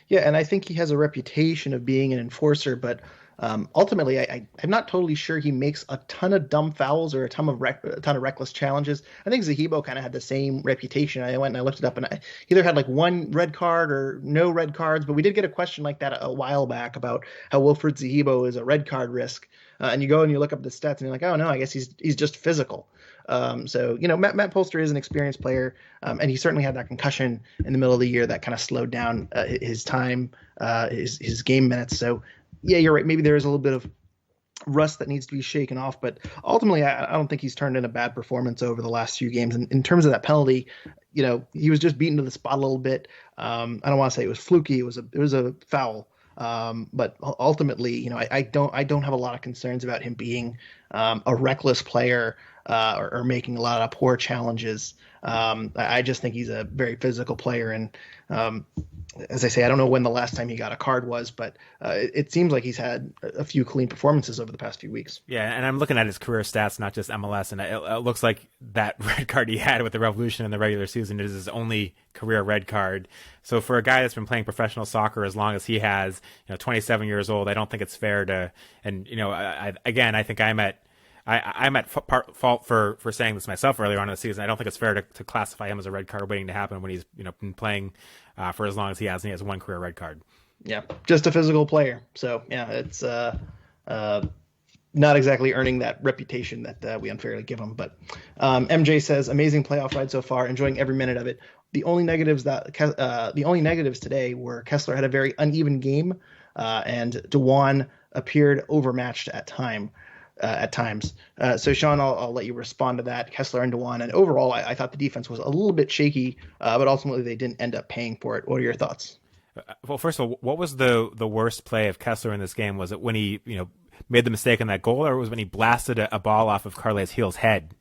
Yeah, and I think he has a reputation of being an enforcer, but ultimately, I'm not totally sure he makes a ton of dumb fouls or a ton of reckless challenges. I think Zahibo kind of had the same reputation. I went and I looked it up, and I either had like one red card or no red cards, but we did get a question like that a while back about how Wilfred Zahibo is a red card risk. And you go and you look up the stats, and you're like, oh no, I guess he's just physical. So Matt Polster is an experienced player, and he certainly had that concussion in the middle of the year that kind of slowed down his time, his game minutes. So yeah, you're right. Maybe there is a little bit of rust that needs to be shaken off, but ultimately, I don't think he's turned in a bad performance over the last few games. And in terms of that penalty, he was just beaten to the spot a little bit. I don't want to say it was fluky. It was a foul. But ultimately, I don't have a lot of concerns about him being a reckless player or making a lot of poor challenges. I just think he's a very physical player, and as I say, I don't know when the last time he got a card was, but it seems like he's had a few clean performances over the past few weeks. Yeah, and I'm looking at his career stats, not just MLS, and it looks like that red card he had with the Revolution in the regular season is his only career red card. So for a guy that's been playing professional soccer as long as he has, 27 years old, I don't think it's fair to, and I think I'm at fault for saying this myself earlier on in the season. I don't think it's fair to classify him as a red card waiting to happen when he's been playing for as long as he has, and he has one career red card. Yeah, just a physical player. So yeah, it's not exactly earning that reputation that we unfairly give him. But MJ says, amazing playoff ride so far, enjoying every minute of it. The only negatives today were Kessler had a very uneven game, and DeJuan appeared overmatched at times. So Sean, I'll let you respond to that. Kessler and DeJuan, and overall, I thought the defense was a little bit shaky, but ultimately they didn't end up paying for it. What are your thoughts? Well, first of all, what was the worst play of Kessler in this game? Was it when he made the mistake on that goal, or was it when he blasted a ball off of Carles Gil's head?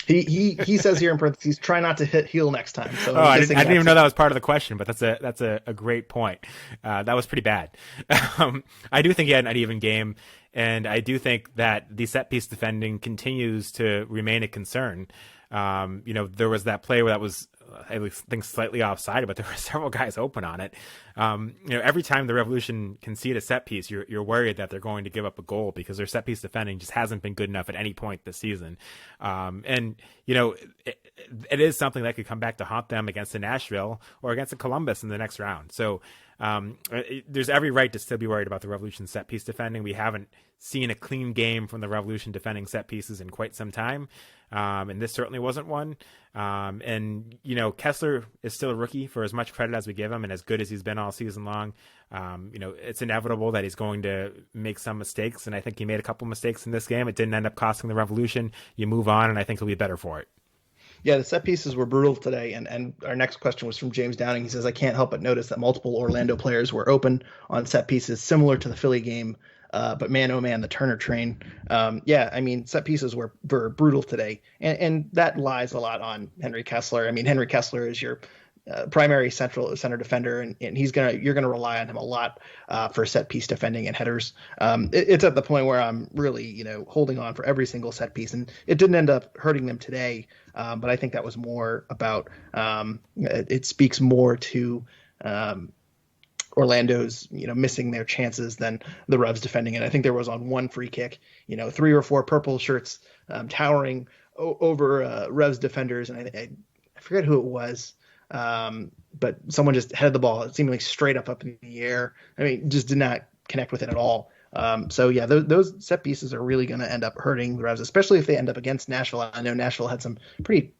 He says here in parentheses, try not to hit Gil next time. So I didn't even know that was part of the question, but that's a great point. That was pretty bad. I do think he had an uneven game, and I do think that the set piece defending continues to remain a concern. There was that play where that was, I think, slightly offside, but there were several guys open on it. Every time the Revolution concede a set piece, you're worried that they're going to give up a goal because their set piece defending just hasn't been good enough at any point this season. It is something that could come back to haunt them against the Nashville or against the Columbus in the next round. So There's every right to still be worried about the Revolution set piece defending. We haven't seen a clean game from the Revolution defending set pieces in quite some time. And this certainly wasn't one. And, Kessler is still a rookie for as much credit as we give him and as good as he's been all season long. It's inevitable that he's going to make some mistakes. And I think he made a couple mistakes in this game. It didn't end up costing the Revolution. You move on, and I think he'll be better for it. Yeah, the set pieces were brutal today. And our next question was from James Downing. He says, I can't help but notice that multiple Orlando players were open on set pieces similar to the Philly game. But man, oh man, the Turner train. Set pieces were brutal today. And that lies a lot on Henry Kessler. I mean, Henry Kessler is your primary center defender, and you're gonna rely on him a lot for set piece defending and headers. It's at the point where I'm really holding on for every single set piece, and it didn't end up hurting them today. But I think that was more about it speaks more to Orlando's missing their chances than the Revs defending it. I think there was on one free kick 3 or 4 purple shirts towering over Revs defenders, and I forget who it was. But someone just headed the ball seemingly straight up in the air. I mean, just did not connect with it at all. Those set pieces are really going to end up hurting the Revs, especially if they end up against Nashville. I know Nashville had some pretty,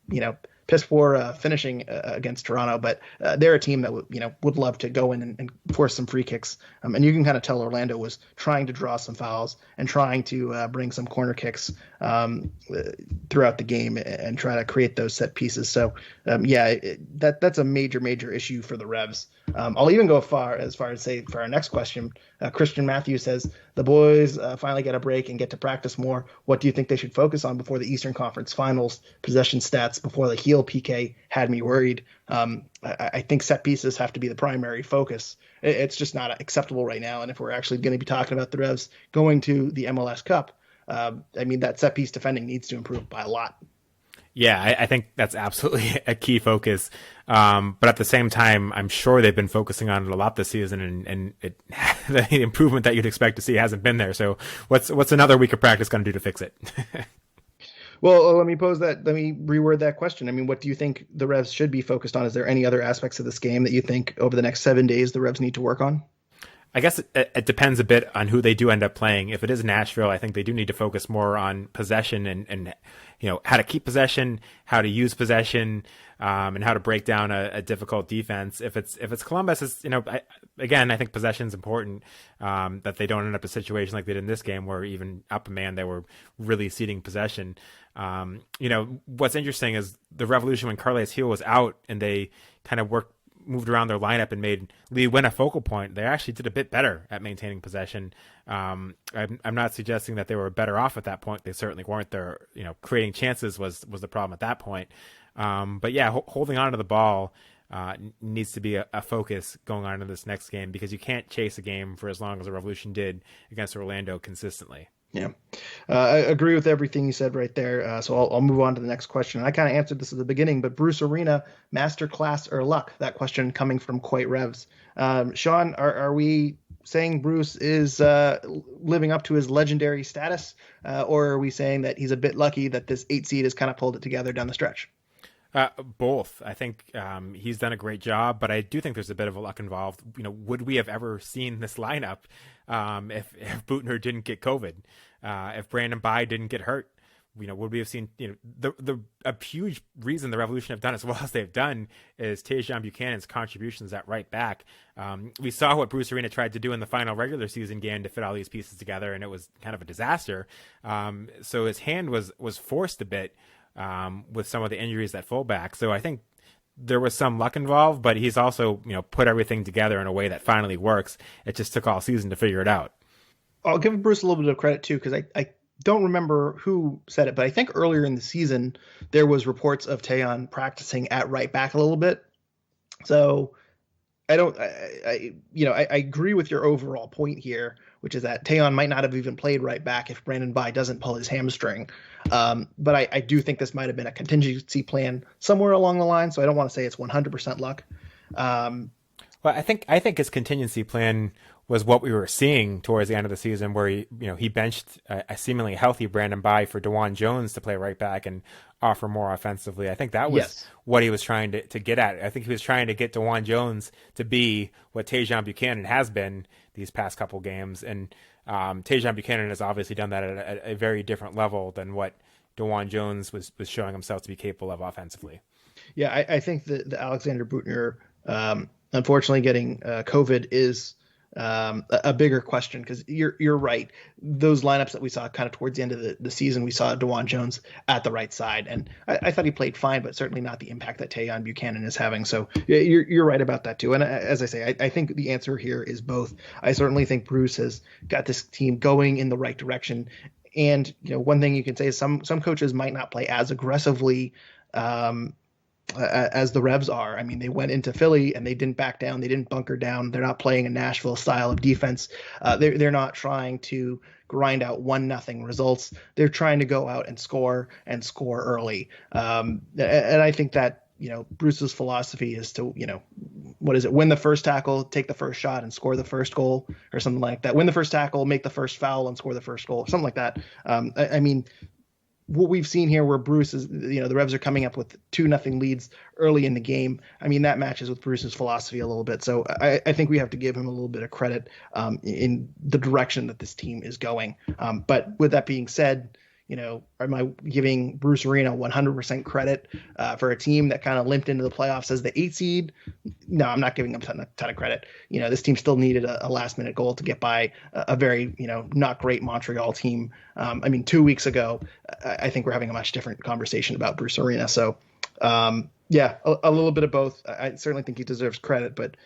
piss poor finishing against Toronto, but they're a team that would love to go in and force some free kicks. And you can kind of tell Orlando was trying to draw some fouls and trying to bring some corner kicks throughout the game and try to create those set pieces. So that's a major issue for the Revs. I'll even go as far as say for our next question, Christian Matthews says the boys finally get a break and get to practice more. What do you think they should focus on before the Eastern Conference Finals? Possession stats before the heel PK had me worried. I think set pieces have to be the primary focus. It's just not acceptable right now. And if we're actually going to be talking about the Revs going to the MLS Cup, that set piece defending needs to improve by a lot. Yeah, I think that's absolutely a key focus. But at the same time, I'm sure they've been focusing on it a lot this season, and the improvement that you'd expect to see hasn't been there. So what's another week of practice going to do to fix it? Well, let me reword that question. I mean, what do you think the Revs should be focused on? Is there any other aspects of this game that you think over the next 7 days the Revs need to work on? I guess it depends a bit on who they do end up playing. If it is Nashville, I think they do need to focus more on possession and how to keep possession, how to use possession, and how to break down a difficult defense. If it's Columbus, I think possession is important. That they don't end up in a situation like they did in this game, where even up a man they were really ceding possession. What's interesting is the Revolution when Carles Gil was out and they kind of moved around their lineup and made Lee Win a focal point. They actually did a bit better at maintaining possession. I'm not suggesting that they were better off at that point. They certainly weren't. There, creating chances was the problem at that point. Holding on to the ball needs to be a focus going on to this next game, because you can't chase a game for as long as the Revolution did against Orlando consistently. Yeah, I agree with everything you said right there. So I'll move on to the next question. I kind of answered this at the beginning, but Bruce Arena, masterclass or luck? That question coming from Quite Revs. Sean, are we saying Bruce is living up to his legendary status, or are we saying that he's a bit lucky that this 8 seed has kind of pulled it together down the stretch? Both. I think he's done a great job, but I do think there's a bit of a luck involved. Would we have ever seen this lineup if Butner didn't get COVID, if Brandon Bye didn't get hurt? Would we have seen? A huge reason the Revolution have done as well as they've done is Tajon Buchanan's contributions at right back. We saw what Bruce Arena tried to do in the final regular season game to fit all these pieces together, and it was kind of a disaster. So his hand was forced a bit. With some of the injuries at fullback. So I think there was some luck involved, but he's also, put everything together in a way that finally works. It just took all season to figure it out. I'll give Bruce a little bit of credit too, because I don't remember who said it, but I think earlier in the season, there was reports of Tajon practicing at right back a little bit. So I agree with your overall point here, which is that Tajon might not have even played right back if Brandon Bye doesn't pull his hamstring. But I do think this might have been a contingency plan somewhere along the line. So I don't want to say it's 100% luck. Well, I think his contingency plan was what we were seeing towards the end of the season, where he benched a seemingly healthy Brandon Bye for DeJuan Jones to play right back and offer more offensively. I think that was what he was trying to get at. I think he was trying to get DeJuan Jones to be what Tajon Buchanan has been these past couple games, and Tajon Buchanan has obviously done that at a very different level than what DeJuan Jones was showing himself to be capable of offensively. Yeah, I think the Alexander Butner, unfortunately, getting COVID is a bigger question, because you're right. Those lineups that we saw kind of towards the end of the season, we saw DeJuan Jones at the right side, and I thought he played fine, but certainly not the impact that Tajon Buchanan is having. So you're right about that too. And as I say, I think the answer here is both. I certainly think Bruce has got this team going in the right direction. And one thing you can say is some coaches might not play as aggressively as the Revs are. I mean, they went into Philly and they didn't back down. They didn't bunker down. They're not playing a Nashville style of defense. They're not trying to grind out 1-0 results. They're trying to go out and score early. And I think that, Bruce's philosophy is to, win the first tackle, take the first shot and score the first goal, or something like that. Win the first tackle, make the first foul and score the first goal, something like that. I mean, what we've seen here, where Bruce is, the Revs are coming up with 2-0 leads early in the game. I mean, that matches with Bruce's philosophy a little bit. So I think we have to give him a little bit of credit in the direction that this team is going. But with that being said, am I giving Bruce Arena 100% credit for a team that kind of limped into the playoffs as the 8 seed? No, I'm not giving them a ton of credit. This team still needed a last-minute goal to get by a very, not great Montreal team. 2 weeks ago, I think we're having a much different conversation about Bruce Arena. So, a little bit of both. I certainly think he deserves credit, but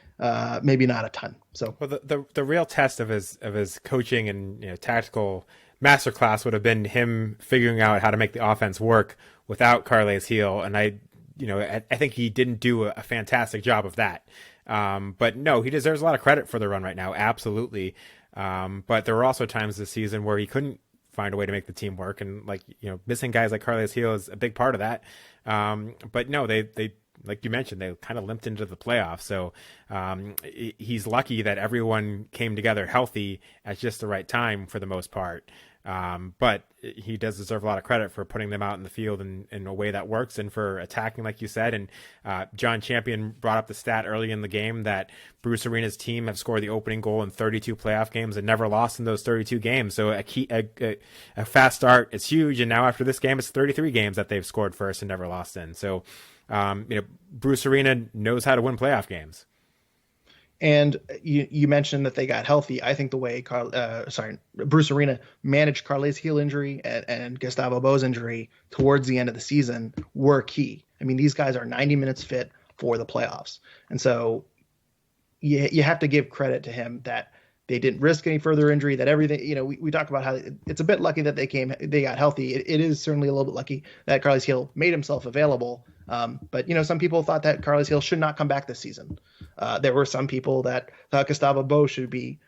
maybe not a ton. So, well, the real test of his coaching and tactical masterclass would have been him figuring out how to make the offense work without Carles Gil, and I think he didn't do a fantastic job of that. But no, he deserves a lot of credit for the run right now, absolutely. But there were also times this season where he couldn't find a way to make the team work, and missing guys like Carles Gil is a big part of that. But no, they like you mentioned, they kind of limped into the playoffs. So he's lucky that everyone came together healthy at just the right time for the most part. But he does deserve a lot of credit for putting them out in the field in a way that works, and for attacking, like you said. And John Champion brought up the stat early in the game that Bruce Arena's team have scored the opening goal in 32 playoff games and never lost in those 32 games. So a fast start is huge. And now after this game, it's 33 games that they've scored first and never lost in. So, Bruce Arena knows how to win playoff games. And you mentioned that they got healthy. I think the way Bruce Arena managed Carles Gil injury and Gustavo Bou's injury towards the end of the season were key. I mean, these guys are 90 minutes fit for the playoffs. And so you have to give credit to him that they didn't risk any further injury, that everything, we talked about how it's a bit lucky that they got healthy. It is certainly a little bit lucky that Carles Gil made himself available. But some people thought that Carles Gil should not come back this season. There were some people that thought Gustavo Bou should be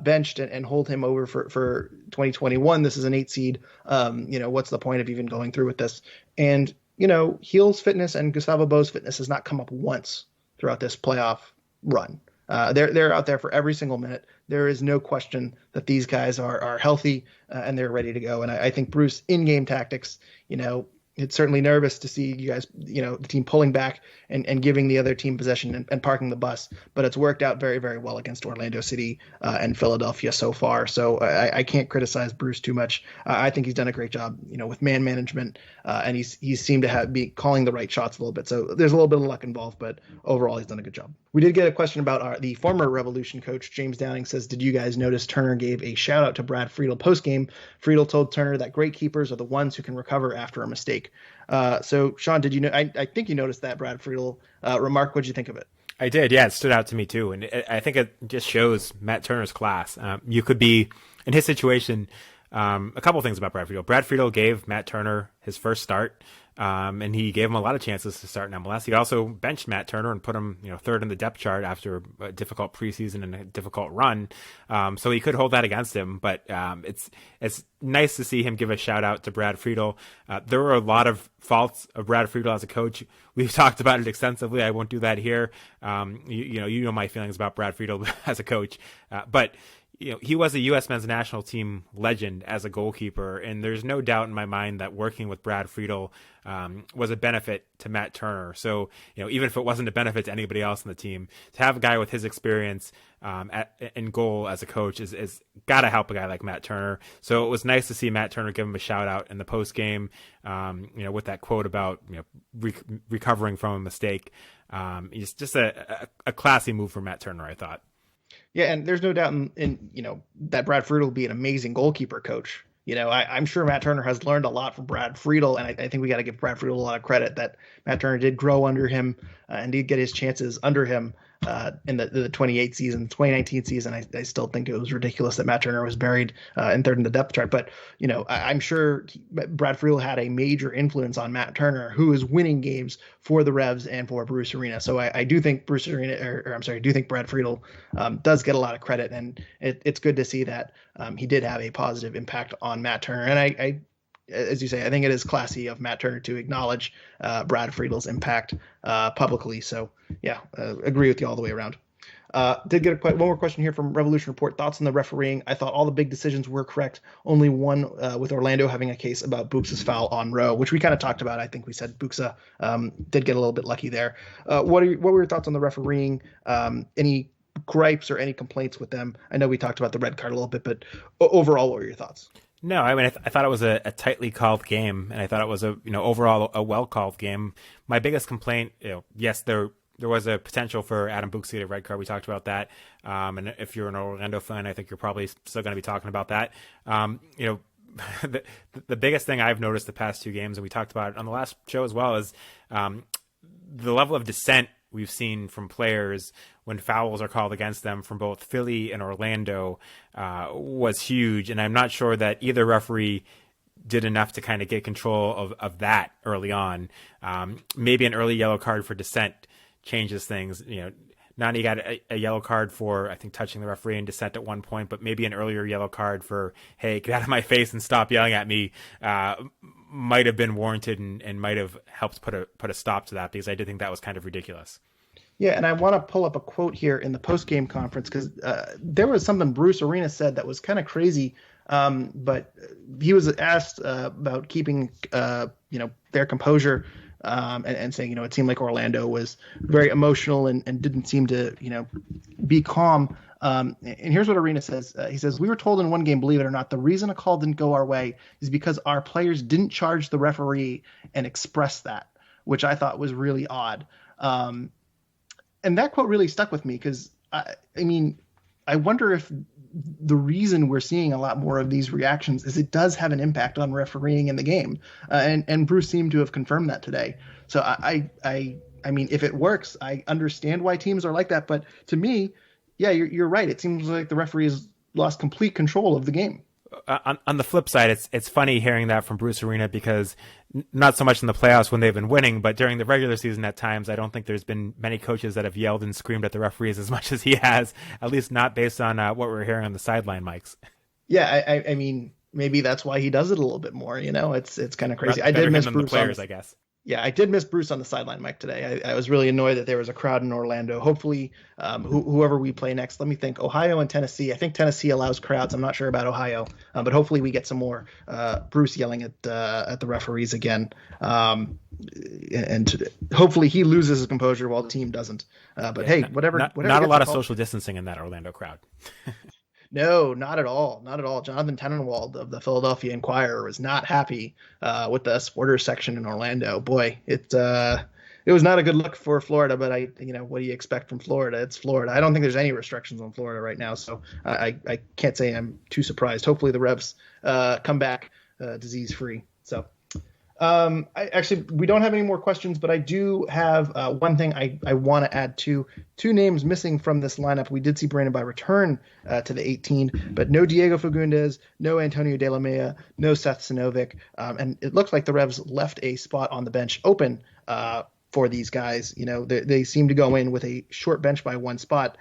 benched and hold him over for 2021. This is an 8 seed. What's the point of even going through with this? And Gil's fitness and Gustavo Bou's fitness has not come up once throughout this playoff run. They're out there for every single minute. There is no question that these guys are healthy and they're ready to go. And I think Bruce in-game tactics, it's certainly nervous to see you guys, the team pulling back and giving the other team possession and parking the bus. But it's worked out very, very well against Orlando City and Philadelphia so far. So I can't criticize Bruce too much. I think he's done a great job, with man management, and he's seemed to be calling the right shots a little bit. So there's a little bit of luck involved, but overall he's done a good job. We did get a question about the former Revolution coach. James Downing says, did you guys notice Turner gave a shout out to Brad Friedel post-game? Friedel told Turner that great keepers are the ones who can recover after a mistake. So Sean, did you know? I think you noticed that Brad Friedel remark. What did you think of it? I did. Yeah, it stood out to me too, and I think it just shows Matt Turner's class. You could be in his situation. A couple things about Brad Friedel. Brad Friedel gave Matt Turner his first start. And he gave him a lot of chances to start in MLS. He also benched Matt Turner and put him, third in the depth chart after a difficult preseason and a difficult run. So he could hold that against him. But it's nice to see him give a shout out to Brad Friedel. There were a lot of faults of Brad Friedel as a coach. We've talked about it extensively. I won't do that here. You know my feelings about Brad Friedel as a coach, but. He was a U.S. men's national team legend as a goalkeeper, and there's no doubt in my mind that working with Brad Friedel was a benefit to Matt Turner. So, even if it wasn't a benefit to anybody else in the team, to have a guy with his experience in goal as a coach is got to help a guy like Matt Turner. So it was nice to see Matt Turner give him a shout out in the post game, with that quote about recovering from a mistake. It's just a classy move for Matt Turner, I thought. Yeah, and there's no doubt in that Brad Friedel will be an amazing goalkeeper coach. I'm sure Matt Turner has learned a lot from Brad Friedel, and I think we got to give Brad Friedel a lot of credit that Matt Turner did grow under him and did get his chances under him in the 2019 season. I still think it was ridiculous that Matt Turner was buried in third in the depth chart. But, I'm sure Brad Friedel had a major influence on Matt Turner, who is winning games for the Revs and for Bruce Arena. So I do think I do think Brad Friedel does get a lot of credit, and it's good to see that he did have a positive impact on Matt Turner. And I as you say, I think it is classy of Matt Turner to acknowledge Brad Friedel's impact publicly. So, yeah, agree with you all the way around. Did get one more question here from Revolution Report. Thoughts on the refereeing? I thought all the big decisions were correct. Only one with Orlando having a case about Buksa's foul on Rowe, which we kind of talked about. I think we said Buksa did get a little bit lucky there. What were your thoughts on the refereeing? Any gripes or any complaints with them? I know we talked about the red card a little bit, but overall, what were your thoughts? No, I mean, I thought it was a tightly called game, and I thought it was overall a well called game. My biggest complaint, yes, there was a potential for Adam Buksa to get a red card. We talked about that. And if you're an Orlando fan, I think you're probably still going to be talking about that. The biggest thing I've noticed the past two games, and we talked about it on the last show as well, is the level of dissent we've seen from players when fouls are called against them from both Philly and Orlando was huge. And I'm not sure that either referee did enough to kind of get control of that early on. Maybe an early yellow card for dissent changes things. Nani got a yellow card for, I think, touching the referee and dissent at one point, but maybe an earlier yellow card for, hey, get out of my face and stop yelling at me, might have been warranted and might have helped put a stop to that, because I did think that was kind of ridiculous. Yeah, and I want to pull up a quote here in the post-game conference, because there was something Bruce Arena said that was kind of crazy, but he was asked about keeping their composure and saying, it seemed like Orlando was very emotional and didn't seem to, be calm. And here's what Arena says. He says, "We were told in one game, believe it or not, the reason a call didn't go our way is because our players didn't charge the referee and express that," which I thought was really odd. And that quote really stuck with me, because I wonder if the reason we're seeing a lot more of these reactions is it does have an impact on refereeing in the game. And Bruce seemed to have confirmed that today. So I mean, if it works, I understand why teams are like that. But to me, yeah, you're right. It seems like the referee has lost complete control of the game. On the flip side, it's funny hearing that from Bruce Arena, because not so much in the playoffs when they've been winning, but during the regular season at times, I don't think there's been many coaches that have yelled and screamed at the referees as much as he has, at least not based on what we're hearing on the sideline mics. Yeah, I mean, maybe that's why he does it a little bit more. It's kind of crazy. I did miss Bruce. The players, I guess. Yeah, I did miss Bruce on the sideline mic today. I was really annoyed that there was a crowd in Orlando. Hopefully, whoever we play next, let me think, Ohio and Tennessee. I think Tennessee allows crowds. I'm not sure about Ohio, but hopefully we get some more Bruce yelling at the referees again. And hopefully he loses his composure while the team doesn't. But hey, whatever. Not a lot of social distancing in that Orlando crowd. No, not at all. Not at all. Jonathan Tenenwald of the Philadelphia Inquirer was not happy with the supporters section in Orlando. Boy, it was not a good look for Florida, but what do you expect from Florida? It's Florida. I don't think there's any restrictions on Florida right now, so I can't say I'm too surprised. Hopefully the Revs come back disease-free. So We don't have any more questions, but I do have one thing I want to add to. Two names missing from this lineup. We did see Brandon By return to the 18, but no Diego Fagundes, no Antonio De La Mea, no Seth Sinovic, and it looks like the Revs left a spot on the bench open for these guys. They seem to go in with a short bench by one spot.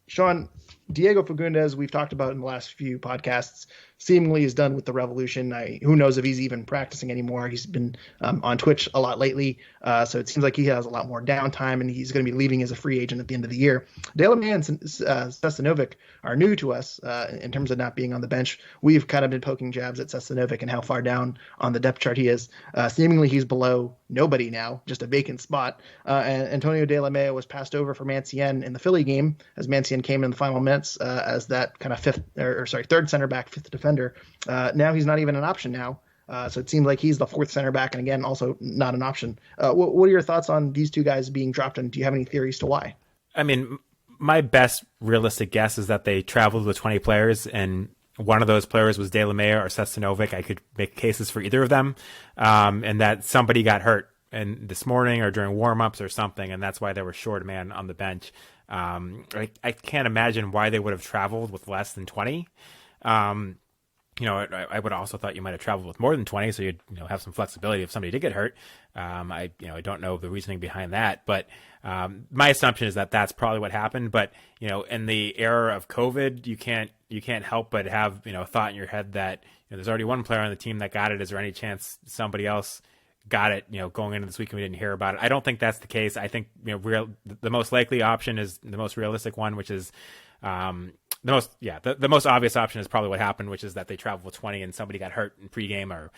Sean, Diego Fagundes, we've talked about in the last few podcasts, seemingly is done with the Revolution. Who knows if he's even practicing anymore. He's been on Twitch a lot lately, so it seems like he has a lot more downtime, and he's going to be leaving as a free agent at the end of the year. De La Mea and Sestanovic are new to us in terms of not being on the bench. We've kind of been poking jabs at Sestanovic and how far down on the depth chart he is. Seemingly he's below nobody now, just a vacant spot. And Antonio De La Mea was passed over for Mancien in the Philly game as Mancien came in the final minutes as that kind of third center back, fifth defender. Now he's not even an option now. So it seems like he's the fourth center back, and again, also not an option. What are your thoughts on these two guys being dropped, and do you have any theories to why? I mean, my best realistic guess is that they traveled with 20 players, and one of those players was De La Mea or Sestanovic. I could make cases for either of them, and that somebody got hurt this morning or during warm-ups or something, and that's why they were short a man on the bench. I can't imagine why they would have traveled with less than 20. I would also thought you might have traveled with more than 20, so you'd have some flexibility if somebody did get hurt. I don't know the reasoning behind that, but my assumption is that that's probably what happened. But in the era of COVID, you can't help but have a thought in your head that there's already one player on the team that got it. Is there any chance somebody else got it? Going into this week and we didn't hear about it. I don't think that's the case. I think the most likely option is the most realistic one, which is the most obvious option is probably what happened, which is that they traveled with 20 and somebody got hurt in pregame or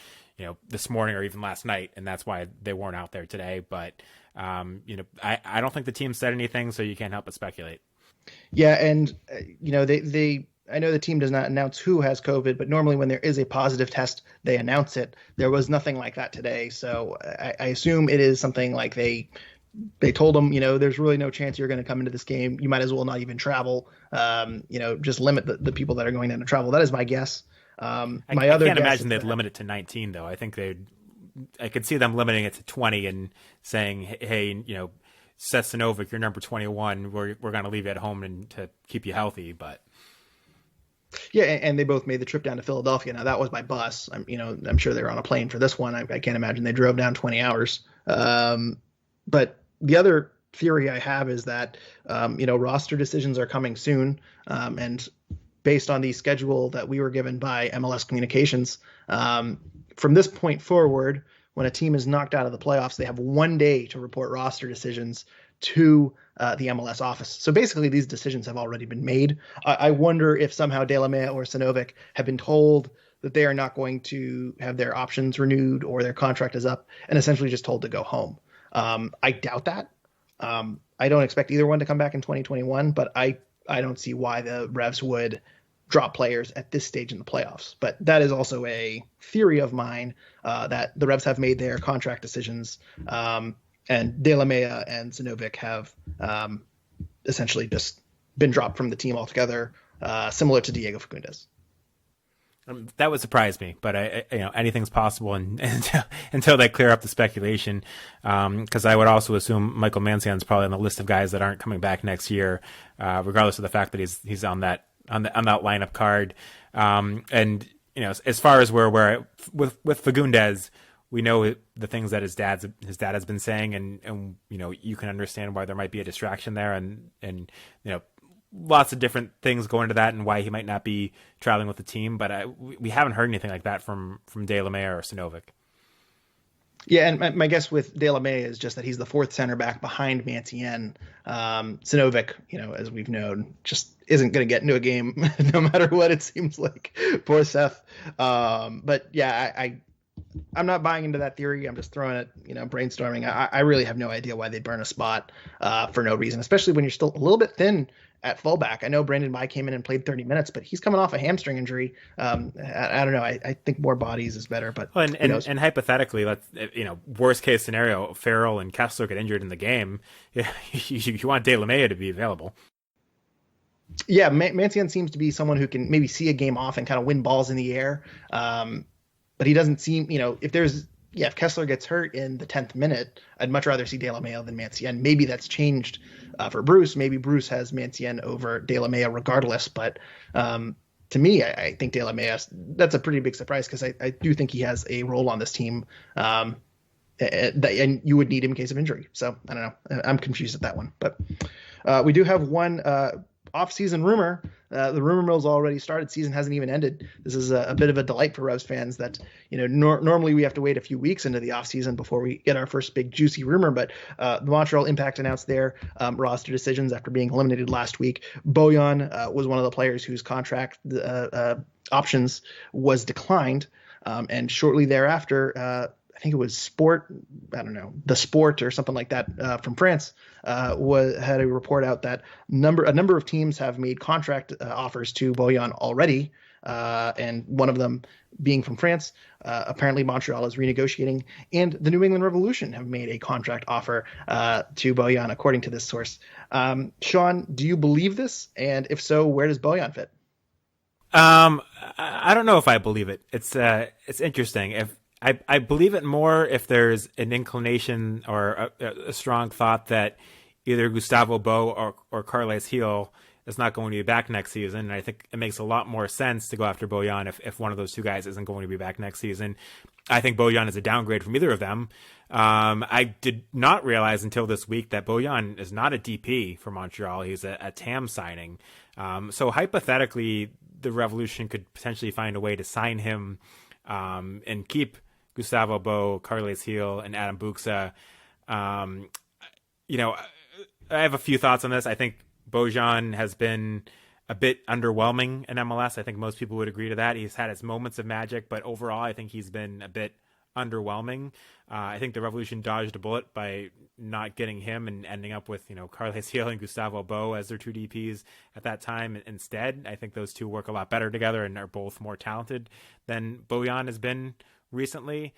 this morning or even last night, and that's why they weren't out there today. But I don't think the team said anything, so you can't help but speculate. Yeah, and I know the team does not announce who has COVID, but normally when there is a positive test, they announce it. There was nothing like that today, so I assume it is something like they told him, there's really no chance you're going to come into this game. You might as well not even travel. Just limit the people that are going down to travel. That is my guess. I can't imagine they'd limit it to 19 though. I think I could see them limiting it to 20 and saying, hey, Sestanovic, you're number 21. We're going to leave you at home and to keep you healthy. But yeah, and they both made the trip down to Philadelphia. Now that was by bus. I'm sure they were on a plane for this one. I can't imagine they drove down 20 hours. But the other theory I have is that, roster decisions are coming soon. And based on the schedule that we were given by MLS Communications, from this point forward, when a team is knocked out of the playoffs, they have 1 day to report roster decisions to the MLS office. So basically these decisions have already been made. I wonder if somehow De La Mea or Sinovic have been told that they are not going to have their options renewed or their contract is up and essentially just told to go home. I doubt that. I don't expect either one to come back in 2021, but I don't see why the Revs would drop players at this stage in the playoffs. But that is also a theory of mine, that the Revs have made their contract decisions, and De La Mea and Sinovic have essentially just been dropped from the team altogether, similar to Diego Fagundes. That would surprise me, but anything's possible until they clear up the speculation. Because I would also assume Michael Mancien's probably on the list of guys that aren't coming back next year, regardless of the fact that he's on that lineup card. And as far as where we're at, with Fagundes, we know the things that his dad has been saying, and you can understand why there might be a distraction there, and lots of different things go into that and why he might not be traveling with the team. But we haven't heard anything like that from De La Mea or Sinovic. Yeah, and my guess with De La Mea is just that he's the fourth center back behind Mancien. Sinovic, as we've known, just isn't going to get into a game no matter what, it seems like. Poor Seth. But yeah, I'm not buying into that theory. I'm just throwing it, brainstorming. I really have no idea why they burn a spot for no reason, especially when you're still a little bit thin at fullback. I know Brandon By came in and played 30 minutes, but he's coming off a hamstring injury. I don't know. I think more bodies is better. But and hypothetically, worst case scenario, Farrell and Kessler get injured in the game. You want De La Mea to be available. Yeah, Mancien seems to be someone who can maybe see a game off and kind of win balls in the air. But he doesn't seem, if there's if Kessler gets hurt in the 10th minute, I'd much rather see De La Mea than Mancien. Maybe that's changed for Bruce. Maybe Bruce has Mancien over De La Mea regardless. But to me, I think De La Mea, that's a pretty big surprise because I do think he has a role on this team. And you would need him in case of injury. So I don't know. I'm confused at that one. But we do have one off-season rumor. The rumor mill's already started. Season hasn't even ended. This is a bit of a delight for Revs fans that, normally we have to wait a few weeks into the off-season before we get our first big juicy rumor. But the Montreal Impact announced their roster decisions after being eliminated last week. Bojan was one of the players whose contract options was declined. And shortly thereafter, I think it was The Sport or something like that from France had a report out that a number of teams have made contract offers to Bojan already, and one of them being from France. Apparently Montreal is renegotiating, and the New England Revolution have made a contract offer to Bojan, according to this source. Sean, do you believe this? And if so, where does Bojan fit? I don't know if I believe it. It's interesting. I believe it more if there's an inclination or a strong thought that either Gustavo Bou or Carles Gil is not going to be back next season. And I think it makes a lot more sense to go after Bojan if one of those two guys isn't going to be back next season. I think Bojan is a downgrade from either of them. I did not realize until this week that Bojan is not a DP for Montreal. He's a TAM signing. So hypothetically, the Revolution could potentially find a way to sign him and keep Gustavo Bou, Carles Gil, and Adam Buksa. I have a few thoughts on this. I think Bojan has been a bit underwhelming in MLS. I think most people would agree to that. He's had his moments of magic, but overall, I think he's been a bit underwhelming. I think the Revolution dodged a bullet by not getting him and ending up with, Carles Gil and Gustavo Bou as their two DPs at that time instead. I think those two work a lot better together and are both more talented than Bojan has been recently.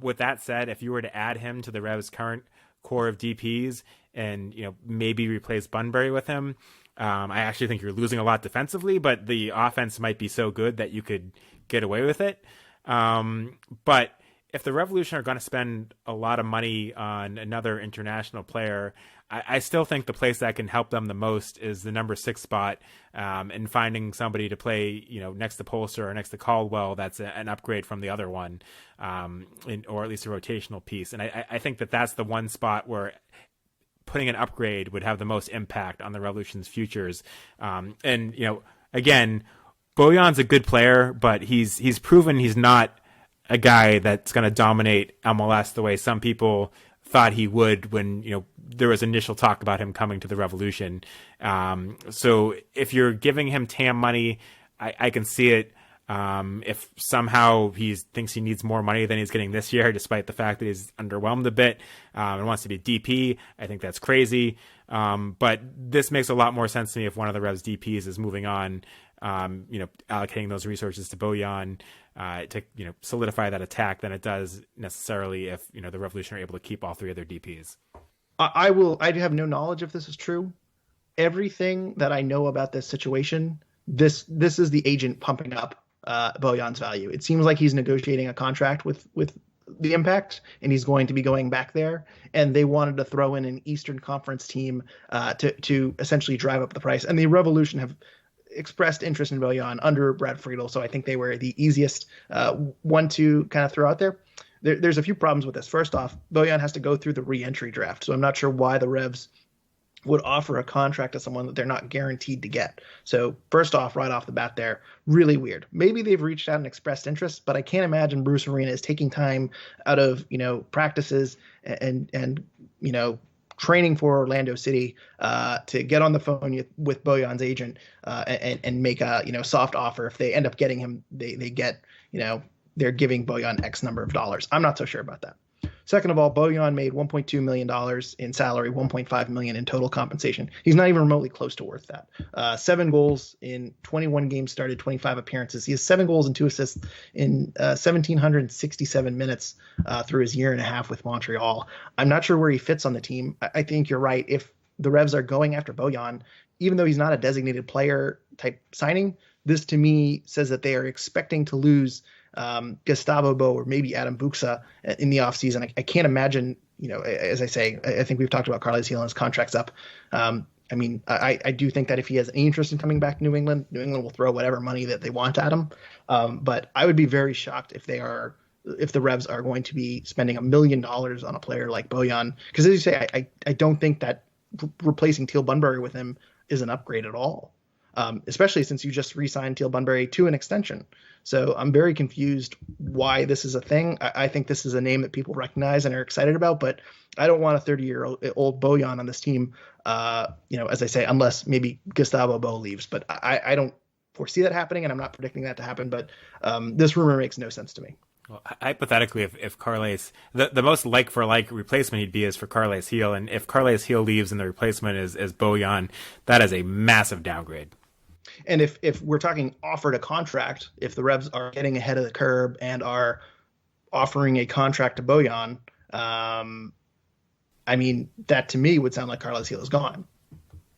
With that said, if you were to add him to the Revs' current core of DPs and maybe replace Bunbury with him, I actually think you're losing a lot defensively, but the offense might be so good that you could get away with it. But if the Revolution are going to spend a lot of money on another international player, I still think the place that can help them the most is the number 6 spot, and finding somebody to play, next to Polster or next to Caldwell that's an upgrade from the other one, or at least a rotational piece. And I think that's the one spot where putting an upgrade would have the most impact on the Revolution's futures. Again, Bojan's a good player, but he's proven he's not a guy that's going to dominate MLS the way some people thought he would when, there was initial talk about him coming to the Revolution. So if you're giving him TAM money, I can see it. If somehow he thinks he needs more money than he's getting this year, despite the fact that he's underwhelmed a bit and wants to be DP, I think that's crazy. But this makes a lot more sense to me if one of the Revs DPs is moving on, allocating those resources to Bojan to solidify that attack than it does necessarily if the Revolution are able to keep all three of their DPs. I have no knowledge if this is true. Everything that I know about this situation, this is the agent pumping up Bojan's value. It seems like he's negotiating a contract with the Impact, and he's going to be going back there. And they wanted to throw in an Eastern Conference team to essentially drive up the price. And the Revolution have expressed interest in Bojan under Brad Friedel, so I think they were the easiest one to kind of throw out there. There's a few problems with this. First off, Bojan has to go through the re-entry draft, so I'm not sure why the Revs would offer a contract to someone that they're not guaranteed to get. So first off, right off the bat there, really weird. Maybe they've reached out and expressed interest, but I can't imagine Bruce Arena is taking time out of, practices and training for Orlando City to get on the phone with Bojan's agent and make a soft offer. If they end up getting him, they get, they're giving Bojan X number of dollars. I'm not so sure about that. Second of all, Bojan made $1.2 million in salary, $1.5 million in total compensation. He's not even remotely close to worth that. 7 goals in 21 games started, 25 appearances. He has 7 goals and 2 assists in 1,767 minutes through his year and a half with Montreal. I'm not sure where he fits on the team. I think you're right. If the Revs are going after Bojan, even though he's not a designated player type signing, this to me says that they are expecting to lose Gustavo Bou or maybe Adam Buksa in the offseason. I can't imagine, as I say, I think we've talked about Carles Gil and his contract's up. I do think that if he has any interest in coming back to New England will throw whatever money that they want at him. But I would be very shocked if the Revs are going to be spending $1 million on a player like Bojan. Because as you say, I don't think that replacing Teal Bunbury with him is an upgrade at all. Especially since you just re-signed Teal Bunbury to an extension. So I'm very confused why this is a thing. I think this is a name that people recognize and are excited about, but I don't want a 30-year-old Bojan on this team, as I say, unless maybe Gustavo Bou leaves. But I don't foresee that happening, and I'm not predicting that to happen. But this rumor makes no sense to me. Well, hypothetically, if Carles, the most like-for-like replacement he'd be is for Carles Gil, and if Carles Gil leaves and the replacement is Bojan, that is a massive downgrade. And if we're talking offered a contract, if the Revs are getting ahead of the curve and are offering a contract to Bojan, that to me would sound like Carles Gil is gone.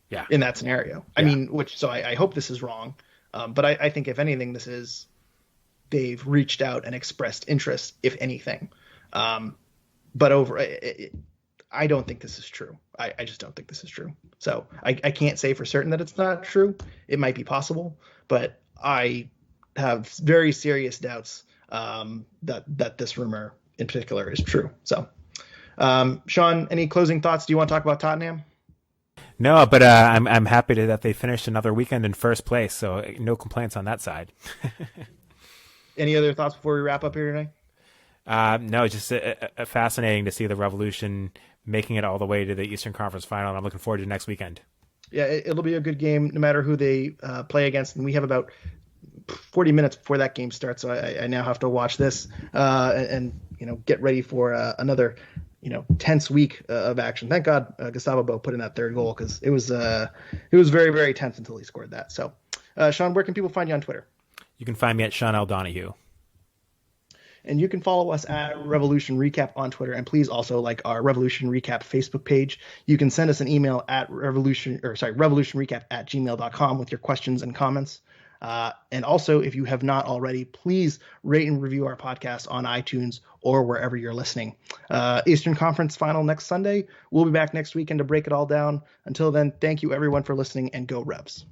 Yeah. In that scenario. Yeah. I hope this is wrong. But I think if anything, they've reached out and expressed interest, if anything. I don't think this is true. I just don't think this is true. So I can't say for certain that it's not true. It might be possible, but I have very serious doubts that this rumor in particular is true. So, Sean, any closing thoughts? Do you want to talk about Tottenham? No, but I'm happy that they finished another weekend in first place, so no complaints on that side. Any other thoughts before we wrap up here tonight? No, just fascinating to see the Revolution making it all the way to the Eastern Conference Final, and I'm looking forward to next weekend. Yeah, it'll be a good game no matter who they play against, and we have about 40 minutes before that game starts, so I now have to watch this and get ready for another tense week of action. Thank God Gustavo Bou put in that third goal, because it was very, very tense until he scored that. So, Sean, where can people find you on Twitter? You can find me at Sean L. Donahue. And you can follow us at Revolution Recap on Twitter. And please also like our Revolution Recap Facebook page. You can send us an email at revolutionrecap@gmail.com with your questions and comments. And also, if you have not already, please rate and review our podcast on iTunes or wherever you're listening. Eastern Conference Final next Sunday. We'll be back next weekend to break it all down. Until then, thank you everyone for listening, and go Revs.